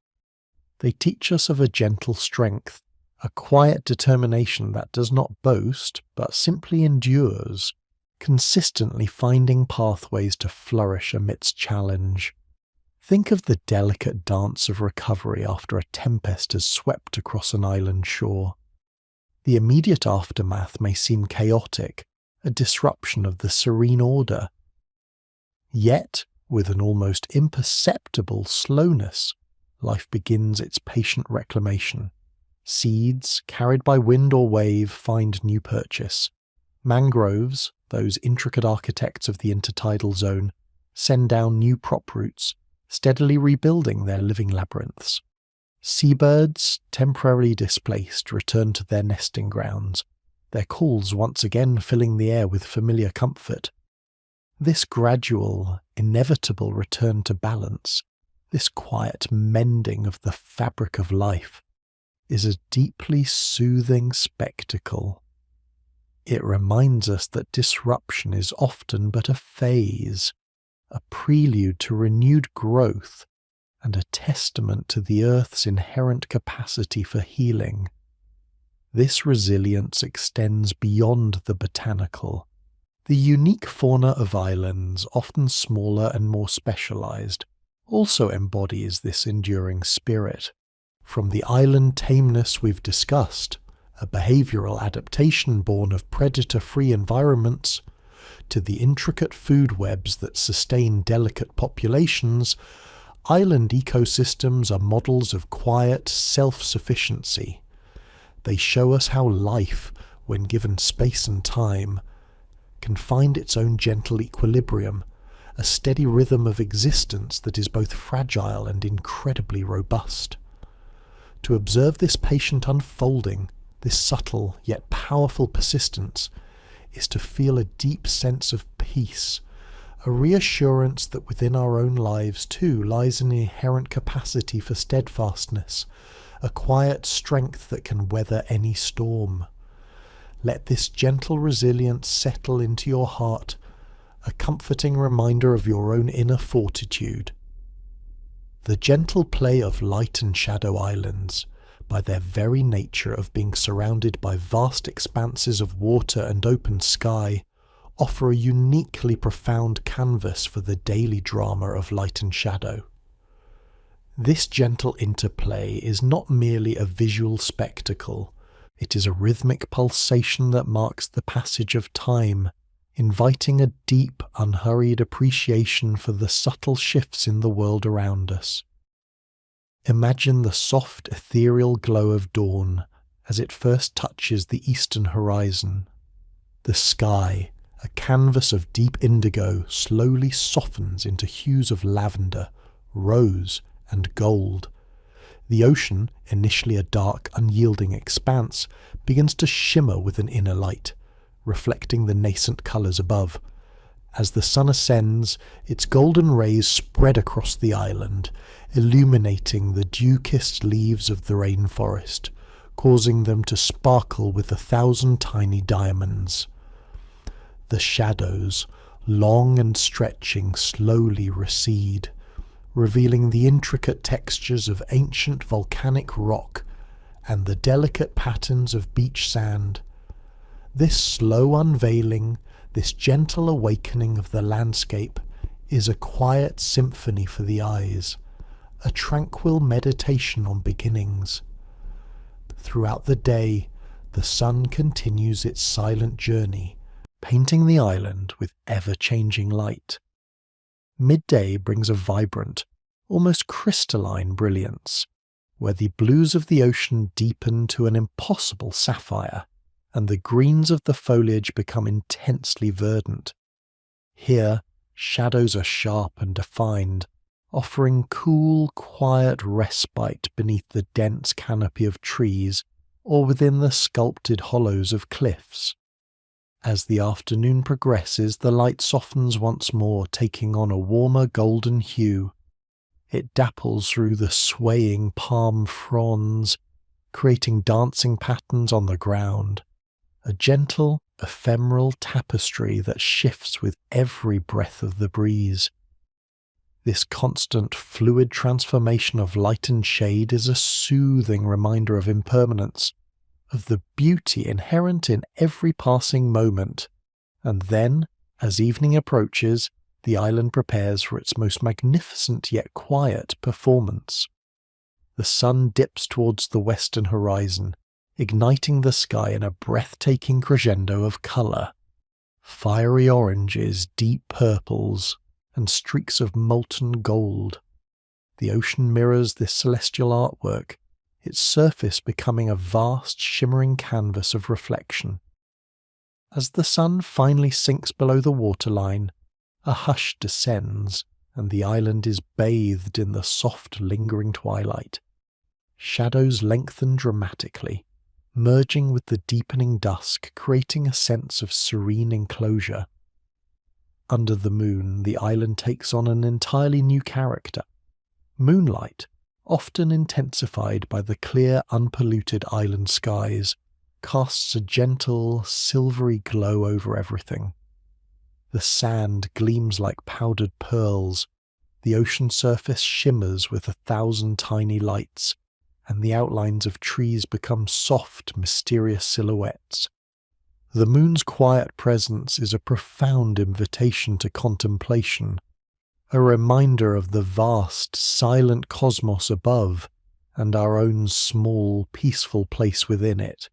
They teach us of a gentle strength, a quiet determination that does not boast, but simply endures, consistently finding pathways to flourish amidst challenge. Think of the delicate dance of recovery after a tempest has swept across an island shore. The immediate aftermath may seem chaotic, a disruption of the serene order. Yet, with an almost imperceptible slowness, life begins its patient reclamation. Seeds, carried by wind or wave, find new purchase. Mangroves, those intricate architects of the intertidal zone, send down new prop roots, steadily rebuilding their living labyrinths. Seabirds, temporarily displaced, return to their nesting grounds, their calls once again filling the air with familiar comfort. This gradual, inevitable return to balance, this quiet mending of the fabric of life, is a deeply soothing spectacle. It reminds us that disruption is often but a phase, a prelude to renewed growth, and a testament to the Earth's inherent capacity for healing. This resilience extends beyond the botanical. The unique fauna of islands, often smaller and more specialized, also embodies this enduring spirit. From the island tameness we've discussed, a behavioral adaptation born of predator-free environments, to the intricate food webs that sustain delicate populations, island ecosystems are models of quiet self-sufficiency. They show us how life, when given space and time, can find its own gentle equilibrium, a steady rhythm of existence that is both fragile and incredibly robust. To observe this patient unfolding, this subtle yet powerful persistence, is to feel a deep sense of peace, a reassurance that within our own lives too lies an inherent capacity for steadfastness, a quiet strength that can weather any storm. Let this gentle resilience settle into your heart, a comforting reminder of your own inner fortitude. The gentle play of light and shadow islands, by their very nature of being surrounded by vast expanses of water and open sky, offer a uniquely profound canvas for the daily drama of light and shadow. This gentle interplay is not merely a visual spectacle, it is a rhythmic pulsation that marks the passage of time, inviting a deep, unhurried appreciation for the subtle shifts in the world around us. Imagine the soft, ethereal glow of dawn as it first touches the eastern horizon. The sky, a canvas of deep indigo, slowly softens into hues of lavender, rose, and gold. The ocean, initially a dark, unyielding expanse, begins to shimmer with an inner light, reflecting the nascent colours above. As the sun ascends, its golden rays spread across the island, illuminating the dew-kissed leaves of the rainforest, causing them to sparkle with 1,000 tiny diamonds. The shadows, long and stretching, slowly recede, revealing the intricate textures of ancient volcanic rock and the delicate patterns of beach sand. This slow unveiling, this gentle awakening of the landscape, is a quiet symphony for the eyes, a tranquil meditation on beginnings. Throughout the day, the sun continues its silent journey, painting the island with ever-changing light. Midday brings a vibrant, almost crystalline brilliance, where the blues of the ocean deepen to an impossible sapphire, and the greens of the foliage become intensely verdant. Here, shadows are sharp and defined, offering cool, quiet respite beneath the dense canopy of trees or within the sculpted hollows of cliffs. As the afternoon progresses, the light softens once more, taking on a warmer golden hue. It dapples through the swaying palm fronds, creating dancing patterns on the ground, a gentle, ephemeral tapestry that shifts with every breath of the breeze. This constant, fluid transformation of light and shade is a soothing reminder of impermanence, of the beauty inherent in every passing moment. And then, as evening approaches, the island prepares for its most magnificent yet quiet performance. The sun dips towards the western horizon, igniting the sky in a breathtaking crescendo of colour. Fiery oranges, deep purples, and streaks of molten gold. The ocean mirrors this celestial artwork, its surface becoming a vast shimmering canvas of reflection. As the sun finally sinks below the waterline, a hush descends, and the island is bathed in the soft, lingering twilight. Shadows lengthen dramatically, merging with the deepening dusk, creating a sense of serene enclosure. Under the moon, the island takes on an entirely new character. Moonlight, often intensified by the clear, unpolluted island skies, casts a gentle, silvery glow over everything. The sand gleams like powdered pearls, the ocean surface shimmers with 1,000 tiny lights, and the outlines of trees become soft, mysterious silhouettes. The moon's quiet presence is a profound invitation to contemplation, a reminder of the vast, silent cosmos above and our own small, peaceful place within it.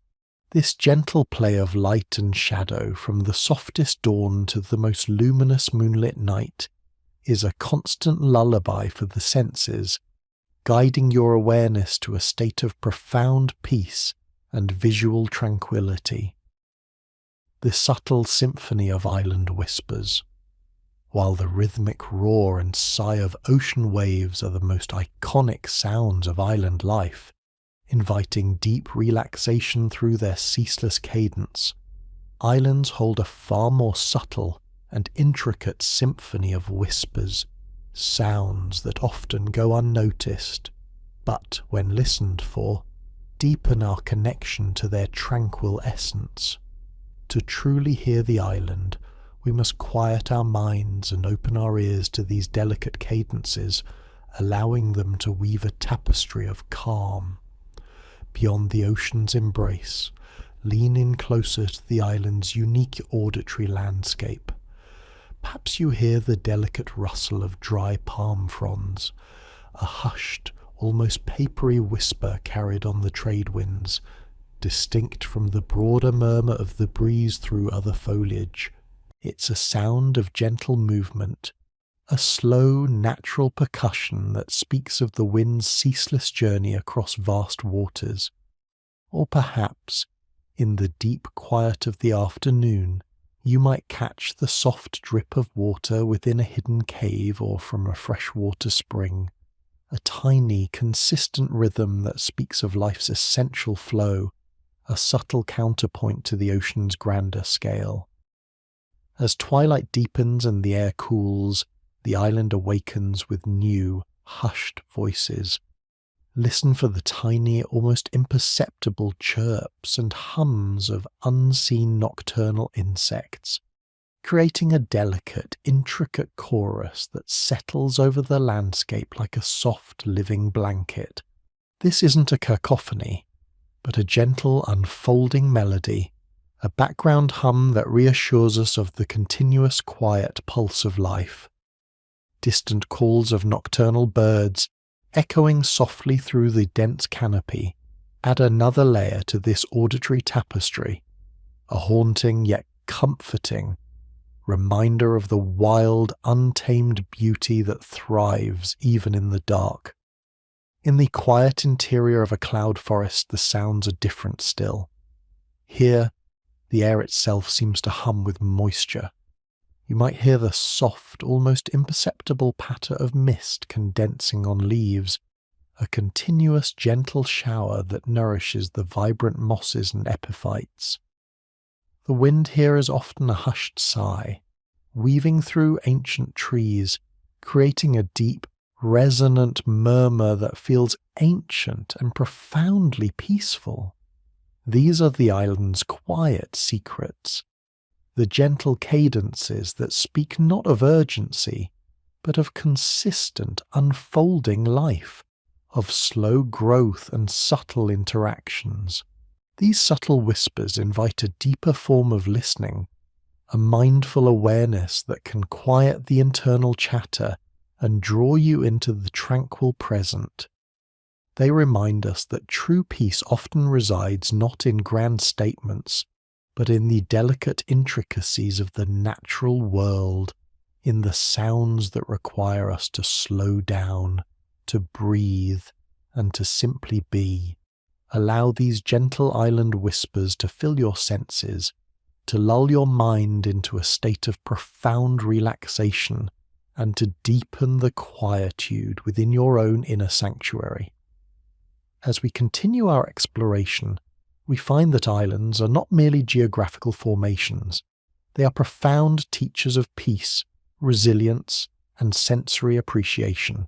This gentle play of light and shadow from the softest dawn to the most luminous moonlit night is a constant lullaby for the senses, guiding your awareness to a state of profound peace and visual tranquility. The subtle symphony of island whispers, while the rhythmic roar and sigh of ocean waves are the most iconic sounds of island life, inviting deep relaxation through their ceaseless cadence. Islands hold a far more subtle and intricate symphony of whispers, sounds that often go unnoticed, but when listened for, deepen our connection to their tranquil essence. To truly hear the island, we must quiet our minds and open our ears to these delicate cadences, allowing them to weave a tapestry of calm. Beyond the ocean's embrace, lean in closer to the island's unique auditory landscape. Perhaps you hear the delicate rustle of dry palm fronds, a hushed, almost papery whisper carried on the trade winds, distinct from the broader murmur of the breeze through other foliage. It's a sound of gentle movement, a slow, natural percussion that speaks of the wind's ceaseless journey across vast waters. Or perhaps, in the deep quiet of the afternoon, you might catch the soft drip of water within a hidden cave or from a freshwater spring, a tiny, consistent rhythm that speaks of life's essential flow, a subtle counterpoint to the ocean's grander scale. As twilight deepens and the air cools, the island awakens with new, hushed voices. Listen for the tiny, almost imperceptible chirps and hums of unseen nocturnal insects, creating a delicate, intricate chorus that settles over the landscape like a soft, living blanket. This isn't a cacophony, but a gentle, unfolding melody, a background hum that reassures us of the continuous, quiet pulse of life. Distant calls of nocturnal birds, echoing softly through the dense canopy, add another layer to this auditory tapestry, a haunting yet comforting reminder of the wild, untamed beauty that thrives even in the dark. In the quiet interior of a cloud forest, the sounds are different still. Here, the air itself seems to hum with moisture. You might hear the soft, almost imperceptible patter of mist condensing on leaves, a continuous gentle shower that nourishes the vibrant mosses and epiphytes. The wind here is often a hushed sigh, weaving through ancient trees, creating a deep, resonant murmur that feels ancient and profoundly peaceful. These are the island's quiet secrets, the gentle cadences that speak not of urgency, but of consistent, unfolding life, of slow growth and subtle interactions. These subtle whispers invite a deeper form of listening, a mindful awareness that can quiet the internal chatter and draw you into the tranquil present. They remind us that true peace often resides not in grand statements, but in the delicate intricacies of the natural world, in the sounds that require us to slow down, to breathe, and to simply be. Allow these gentle island whispers to fill your senses, to lull your mind into a state of profound relaxation, and to deepen the quietude within your own inner sanctuary. As we continue our exploration, we find that islands are not merely geographical formations. They are profound teachers of peace, resilience, and sensory appreciation.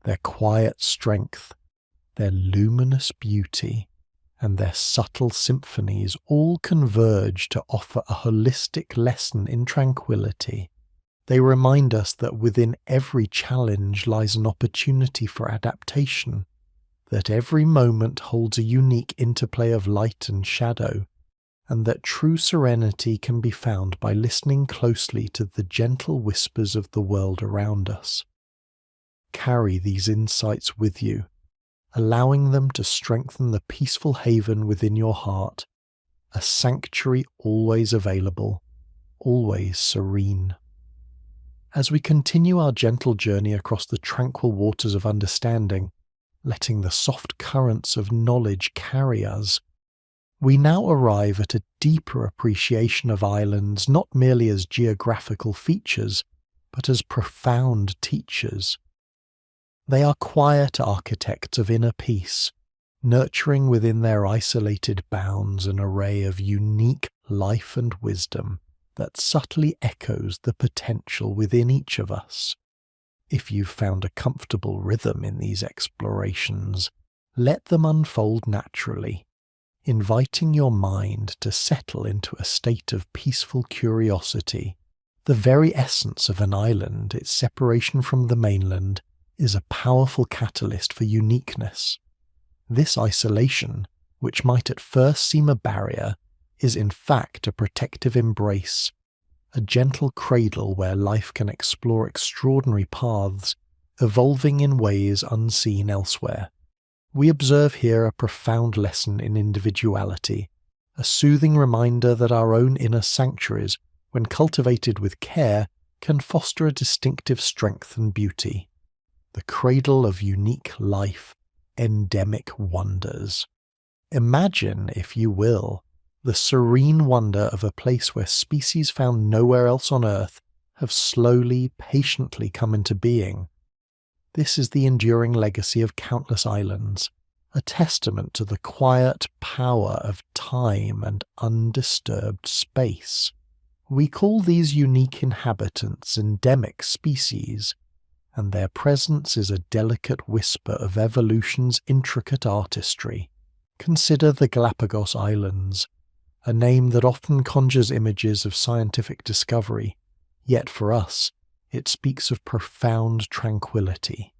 Their quiet strength, their luminous beauty, and their subtle symphonies all converge to offer a holistic lesson in tranquility. They remind us that within every challenge lies an opportunity for adaptation, that every moment holds a unique interplay of light and shadow, and that true serenity can be found by listening closely to the gentle whispers of the world around us. Carry these insights with you, allowing them to strengthen the peaceful haven within your heart, a sanctuary always available, always serene. As we continue our gentle journey across the tranquil waters of understanding, letting the soft currents of knowledge carry us, we now arrive at a deeper appreciation of islands not merely as geographical features, but as profound teachers. They are quiet architects of inner peace, nurturing within their isolated bounds an array of unique life and wisdom that subtly echoes the potential within each of us. If you've found a comfortable rhythm in these explorations, let them unfold naturally, inviting your mind to settle into a state of peaceful curiosity. The very essence of an island, its separation from the mainland, is a powerful catalyst for uniqueness. This isolation, which might at first seem a barrier, is in fact a protective embrace, a gentle cradle where life can explore extraordinary paths, evolving in ways unseen elsewhere. We observe here a profound lesson in individuality, a soothing reminder that our own inner sanctuaries, when cultivated with care, can foster a distinctive strength and beauty. The cradle of unique life, endemic wonders. Imagine, if you will, the serene wonder of a place where species found nowhere else on Earth have slowly, patiently come into being. This is the enduring legacy of countless islands, a testament to the quiet power of time and undisturbed space. We call these unique inhabitants endemic species, and their presence is a delicate whisper of evolution's intricate artistry. Consider the Galapagos Islands, a name that often conjures images of scientific discovery, yet for us, it speaks of profound tranquility.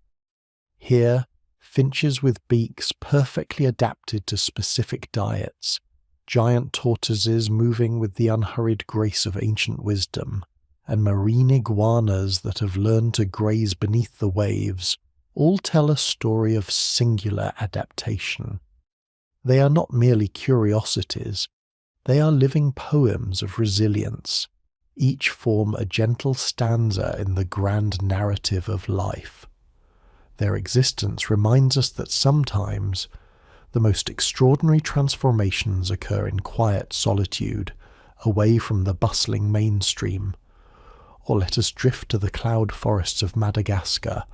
Here, finches with beaks perfectly adapted to specific diets, giant tortoises moving with the unhurried grace of ancient wisdom, and marine iguanas that have learned to graze beneath the waves, all tell a story of singular adaptation. They are not merely curiosities, they are living poems of resilience. Each form a gentle stanza in the grand narrative of life. Their existence reminds us that sometimes the most extraordinary transformations occur in quiet solitude, away from the bustling mainstream. Or let us drift to the cloud forests of Madagascar,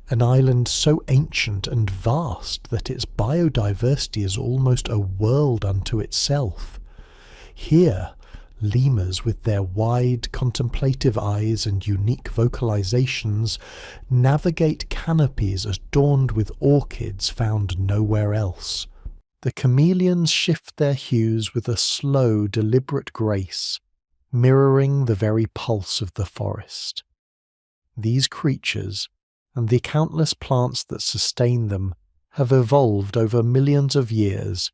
an island so ancient and vast that its biodiversity is almost a world unto itself. Here, lemurs with their wide, contemplative eyes and unique vocalizations navigate canopies adorned with orchids found nowhere else. The chameleons shift their hues with a slow, deliberate grace, mirroring the very pulse of the forest. These creatures, and the countless plants that sustain them, have evolved over millions of years,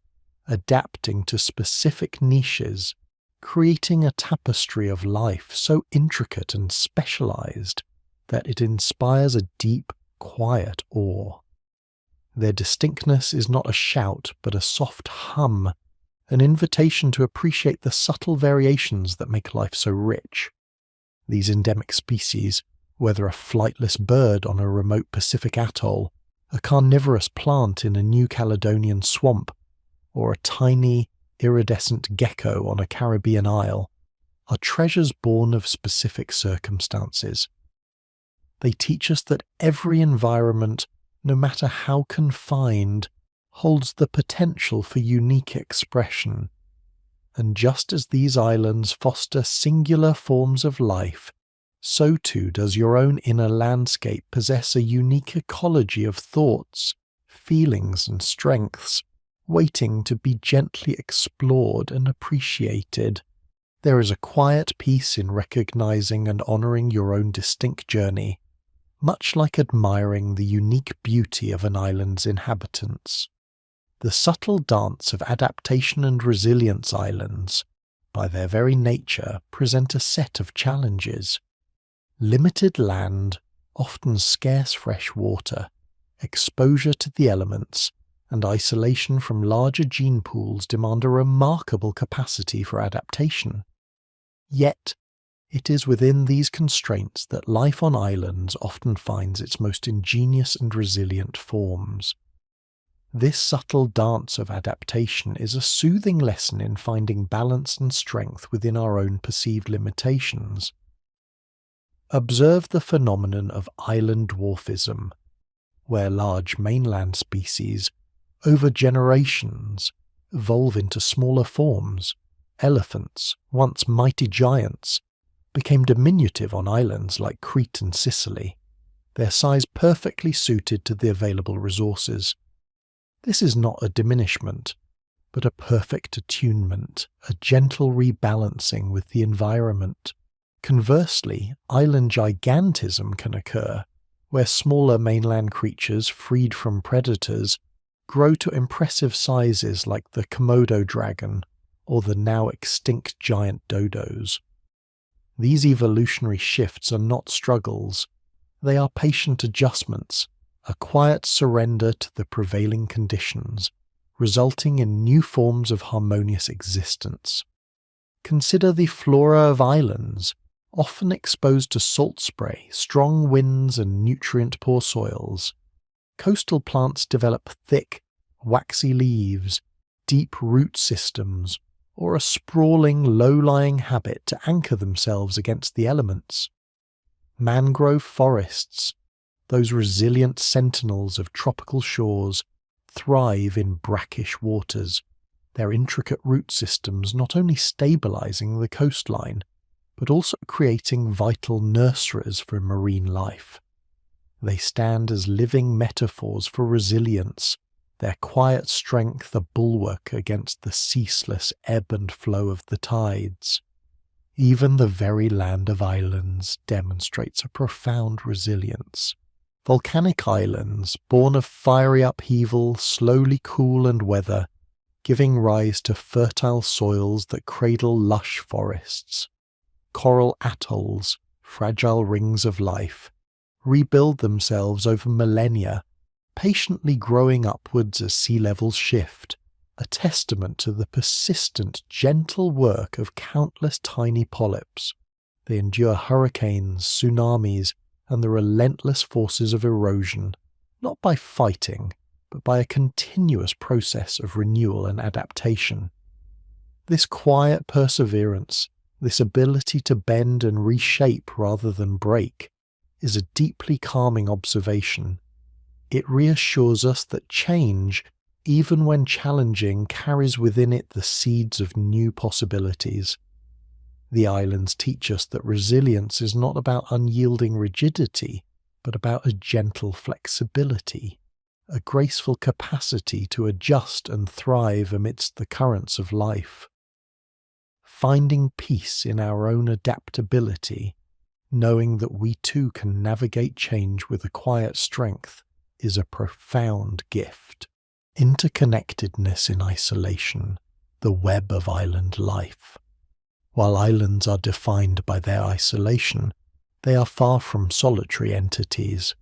adapting to specific niches, creating a tapestry of life so intricate and specialized that it inspires a deep, quiet awe. Their distinctness is not a shout but a soft hum, an invitation to appreciate the subtle variations that make life so rich. These endemic species, whether a flightless bird on a remote Pacific atoll, a carnivorous plant in a New Caledonian swamp, or a tiny, iridescent gecko on a Caribbean isle, are treasures born of specific circumstances. They teach us that every environment, no matter how confined, holds the potential for unique expression. And just as these islands foster singular forms of life, so too does your own inner landscape possess a unique ecology of thoughts, feelings and strengths, waiting to be gently explored and appreciated. There is a quiet peace in recognizing and honoring your own distinct journey, much like admiring the unique beauty of an island's inhabitants. The subtle dance of adaptation and resilience islands, by their very nature, present a set of challenges. Limited land, often scarce fresh water, exposure to the elements, and isolation from larger gene pools demand a remarkable capacity for adaptation. Yet, it is within these constraints that life on islands often finds its most ingenious and resilient forms. This subtle dance of adaptation is a soothing lesson in finding balance and strength within our own perceived limitations. Observe the phenomenon of island dwarfism, where large mainland species, over generations, evolve into smaller forms. Elephants, once mighty giants, became diminutive on islands like Crete and Sicily, their size perfectly suited to the available resources. This is not a diminishment, but a perfect attunement, a gentle rebalancing with the environment. Conversely, island gigantism can occur, where smaller mainland creatures freed from predators grow to impressive sizes like the Komodo dragon or the now extinct giant dodos. These evolutionary shifts are not struggles, they are patient adjustments, a quiet surrender to the prevailing conditions, resulting in new forms of harmonious existence. Consider the flora of islands, often exposed to salt spray, strong winds and nutrient-poor soils. Coastal plants develop thick, waxy leaves, deep root systems, or a sprawling, low-lying habit to anchor themselves against the elements. Mangrove forests, those resilient sentinels of tropical shores, thrive in brackish waters, their intricate root systems not only stabilizing the coastline, but also creating vital nurseries for marine life. They stand as living metaphors for resilience, their quiet strength a bulwark against the ceaseless ebb and flow of the tides. Even the very land of islands demonstrates a profound resilience. Volcanic islands, born of fiery upheaval, slowly cool and weather, giving rise to fertile soils that cradle lush forests. Coral atolls, fragile rings of life, rebuild themselves over millennia, patiently growing upwards as sea levels shift, a testament to the persistent, gentle work of countless tiny polyps. They endure hurricanes, tsunamis, and the relentless forces of erosion, not by fighting, but by a continuous process of renewal and adaptation. This quiet perseverance, this ability to bend and reshape rather than break, is a deeply calming observation. It reassures us that change, even when challenging, carries within it the seeds of new possibilities. The islands teach us that resilience is not about unyielding rigidity, but about a gentle flexibility, a graceful capacity to adjust and thrive amidst the currents of life. Finding peace in our own adaptability, knowing that we too can navigate change with a quiet strength, is a profound gift. Interconnectedness in isolation, the web of island life. While islands are defined by their isolation, they are far from solitary entities.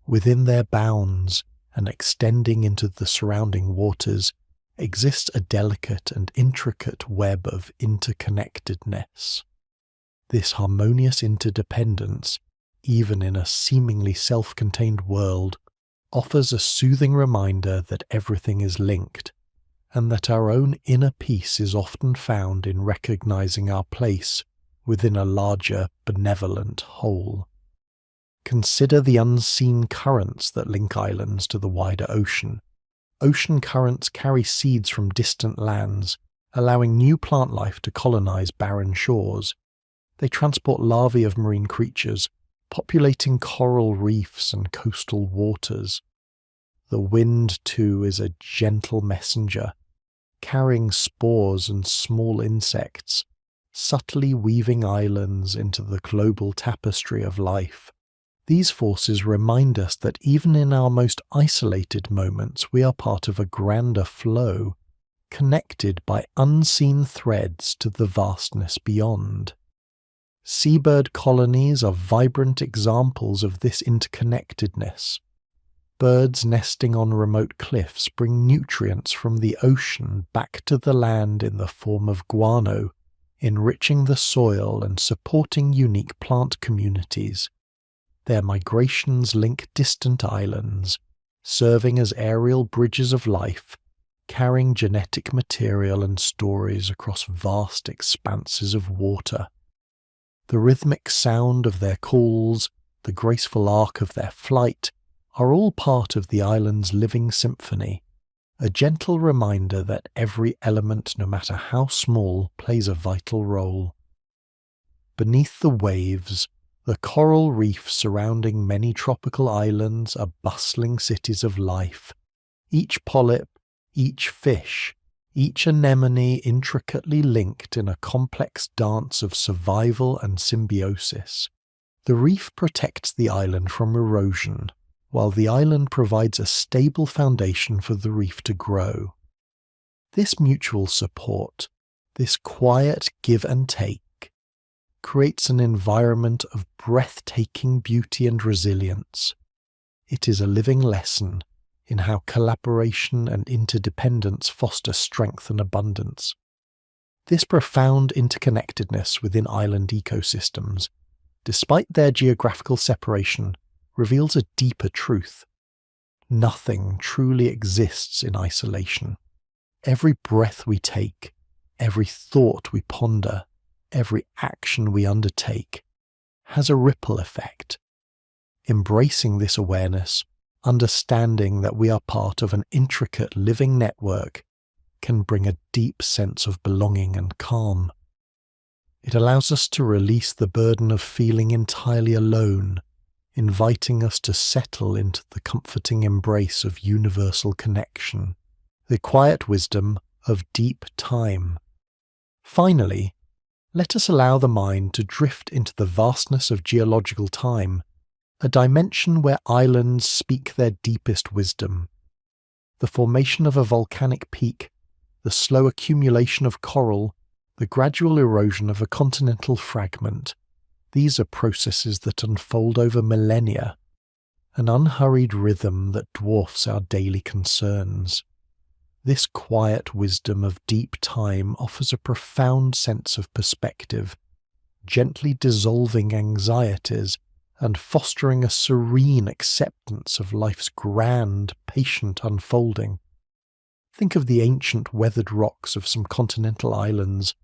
Within their bounds, and extending into the surrounding waters, exists a delicate and intricate web of interconnectedness. This harmonious interdependence, even in a seemingly self-contained world, offers a soothing reminder that everything is linked, and that our own inner peace is often found in recognizing our place within a larger, benevolent whole. Consider the unseen currents that link islands to the wider ocean. Ocean currents carry seeds from distant lands, allowing new plant life to colonize barren shores. They transport larvae of marine creatures, populating coral reefs and coastal waters. The wind, too, is a gentle messenger, carrying spores and small insects, subtly weaving islands into the global tapestry of life. These forces remind us that even in our most isolated moments we are part of a grander flow, connected by unseen threads to the vastness beyond. Seabird colonies are vibrant examples of this interconnectedness. Birds nesting on remote cliffs bring nutrients from the ocean back to the land in the form of guano, enriching the soil and supporting unique plant communities. Their migrations link distant islands, serving as aerial bridges of life, carrying genetic material and stories across vast expanses of water. The rhythmic sound of their calls, the graceful arc of their flight, are all part of the island's living symphony, a gentle reminder that every element, no matter how small, plays a vital role. Beneath the waves, the coral reefs surrounding many tropical islands are bustling cities of life. Each polyp, each fish, each anemone intricately linked in a complex dance of survival and symbiosis. The reef protects the island from erosion, while the island provides a stable foundation for the reef to grow. This mutual support, this quiet give and take, creates an environment of breathtaking beauty and resilience. It is a living lesson in how collaboration and interdependence foster strength and abundance. This profound interconnectedness within island ecosystems, despite their geographical separation, reveals a deeper truth. Nothing truly exists in isolation. Every breath we take, every thought we ponder, every action we undertake has a ripple effect. Embracing this awareness, understanding that we are part of an intricate living network, can bring a deep sense of belonging and calm. It allows us to release the burden of feeling entirely alone, inviting us to settle into the comforting embrace of universal connection, the quiet wisdom of deep time. Finally, let us allow the mind to drift into the vastness of geological time, a dimension where islands speak their deepest wisdom. The formation of a volcanic peak, the slow accumulation of coral, the gradual erosion of a continental fragment, these are processes that unfold over millennia, an unhurried rhythm that dwarfs our daily concerns. This quiet wisdom of deep time offers a profound sense of perspective, gently dissolving anxieties and fostering a serene acceptance of life's grand, patient unfolding. Think of the ancient weathered rocks of some continental islands,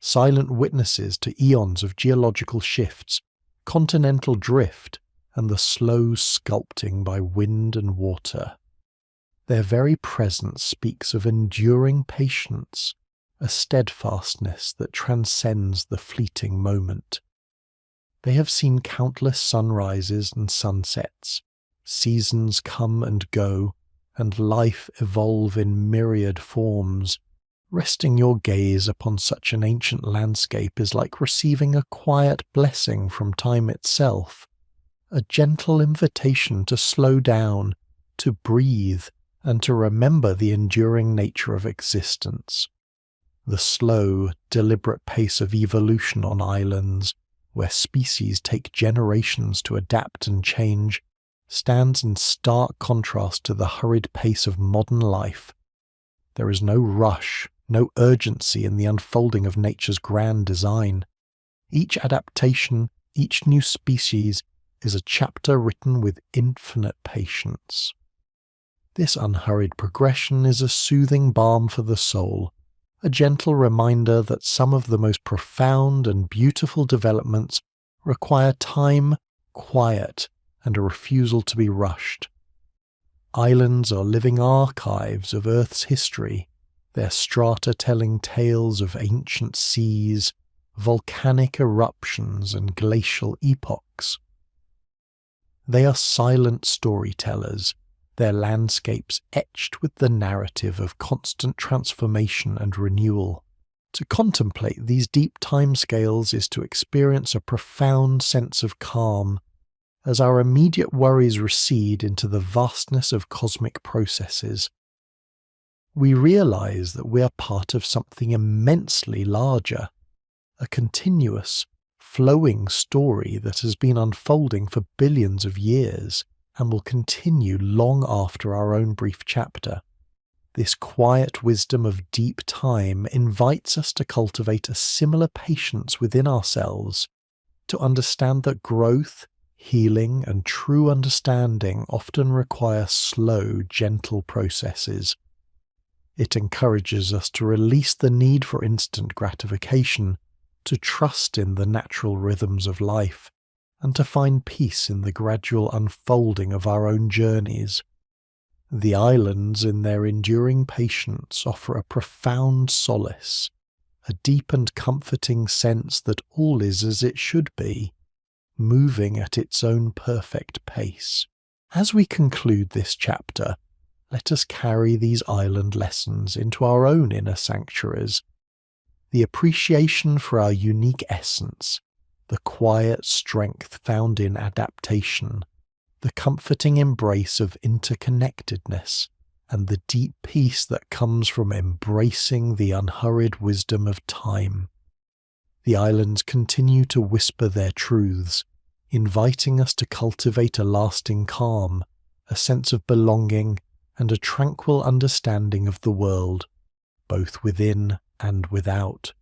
silent witnesses to eons of geological shifts, continental drift, and the slow sculpting by wind and water. Their very presence speaks of enduring patience, a steadfastness that transcends the fleeting moment. They have seen countless sunrises and sunsets, seasons come and go, and life evolve in myriad forms. Resting your gaze upon such an ancient landscape is like receiving a quiet blessing from time itself, a gentle invitation to slow down, to breathe, and to remember the enduring nature of existence. The slow, deliberate pace of evolution on islands, where species take generations to adapt and change, stands in stark contrast to the hurried pace of modern life. There is no rush, no urgency in the unfolding of nature's grand design. Each adaptation, each new species, is a chapter written with infinite patience. This unhurried progression is a soothing balm for the soul, a gentle reminder that some of the most profound and beautiful developments require time, quiet, and a refusal to be rushed. Islands are living archives of Earth's history, their strata telling tales of ancient seas, volcanic eruptions, and glacial epochs. They are silent storytellers, their landscapes etched with the narrative of constant transformation and renewal. To contemplate these deep timescales is to experience a profound sense of calm, as our immediate worries recede into the vastness of cosmic processes. We realize that we are part of something immensely larger, a continuous, flowing story that has been unfolding for billions of years and will continue long after our own brief chapter. This quiet wisdom of deep time invites us to cultivate a similar patience within ourselves, to understand that growth, healing, and true understanding often require slow, gentle processes. It encourages us to release the need for instant gratification, to trust in the natural rhythms of life, and to find peace in the gradual unfolding of our own journeys. The islands, in their enduring patience, offer a profound solace, a deep and comforting sense that all is as it should be, moving at its own perfect pace. As we conclude this chapter, let us carry these island lessons into our own inner sanctuaries. The appreciation for our unique essence, the quiet strength found in adaptation, the comforting embrace of interconnectedness, and the deep peace that comes from embracing the unhurried wisdom of time. The islands continue to whisper their truths, inviting us to cultivate a lasting calm, a sense of belonging, and a tranquil understanding of the world, both within and without.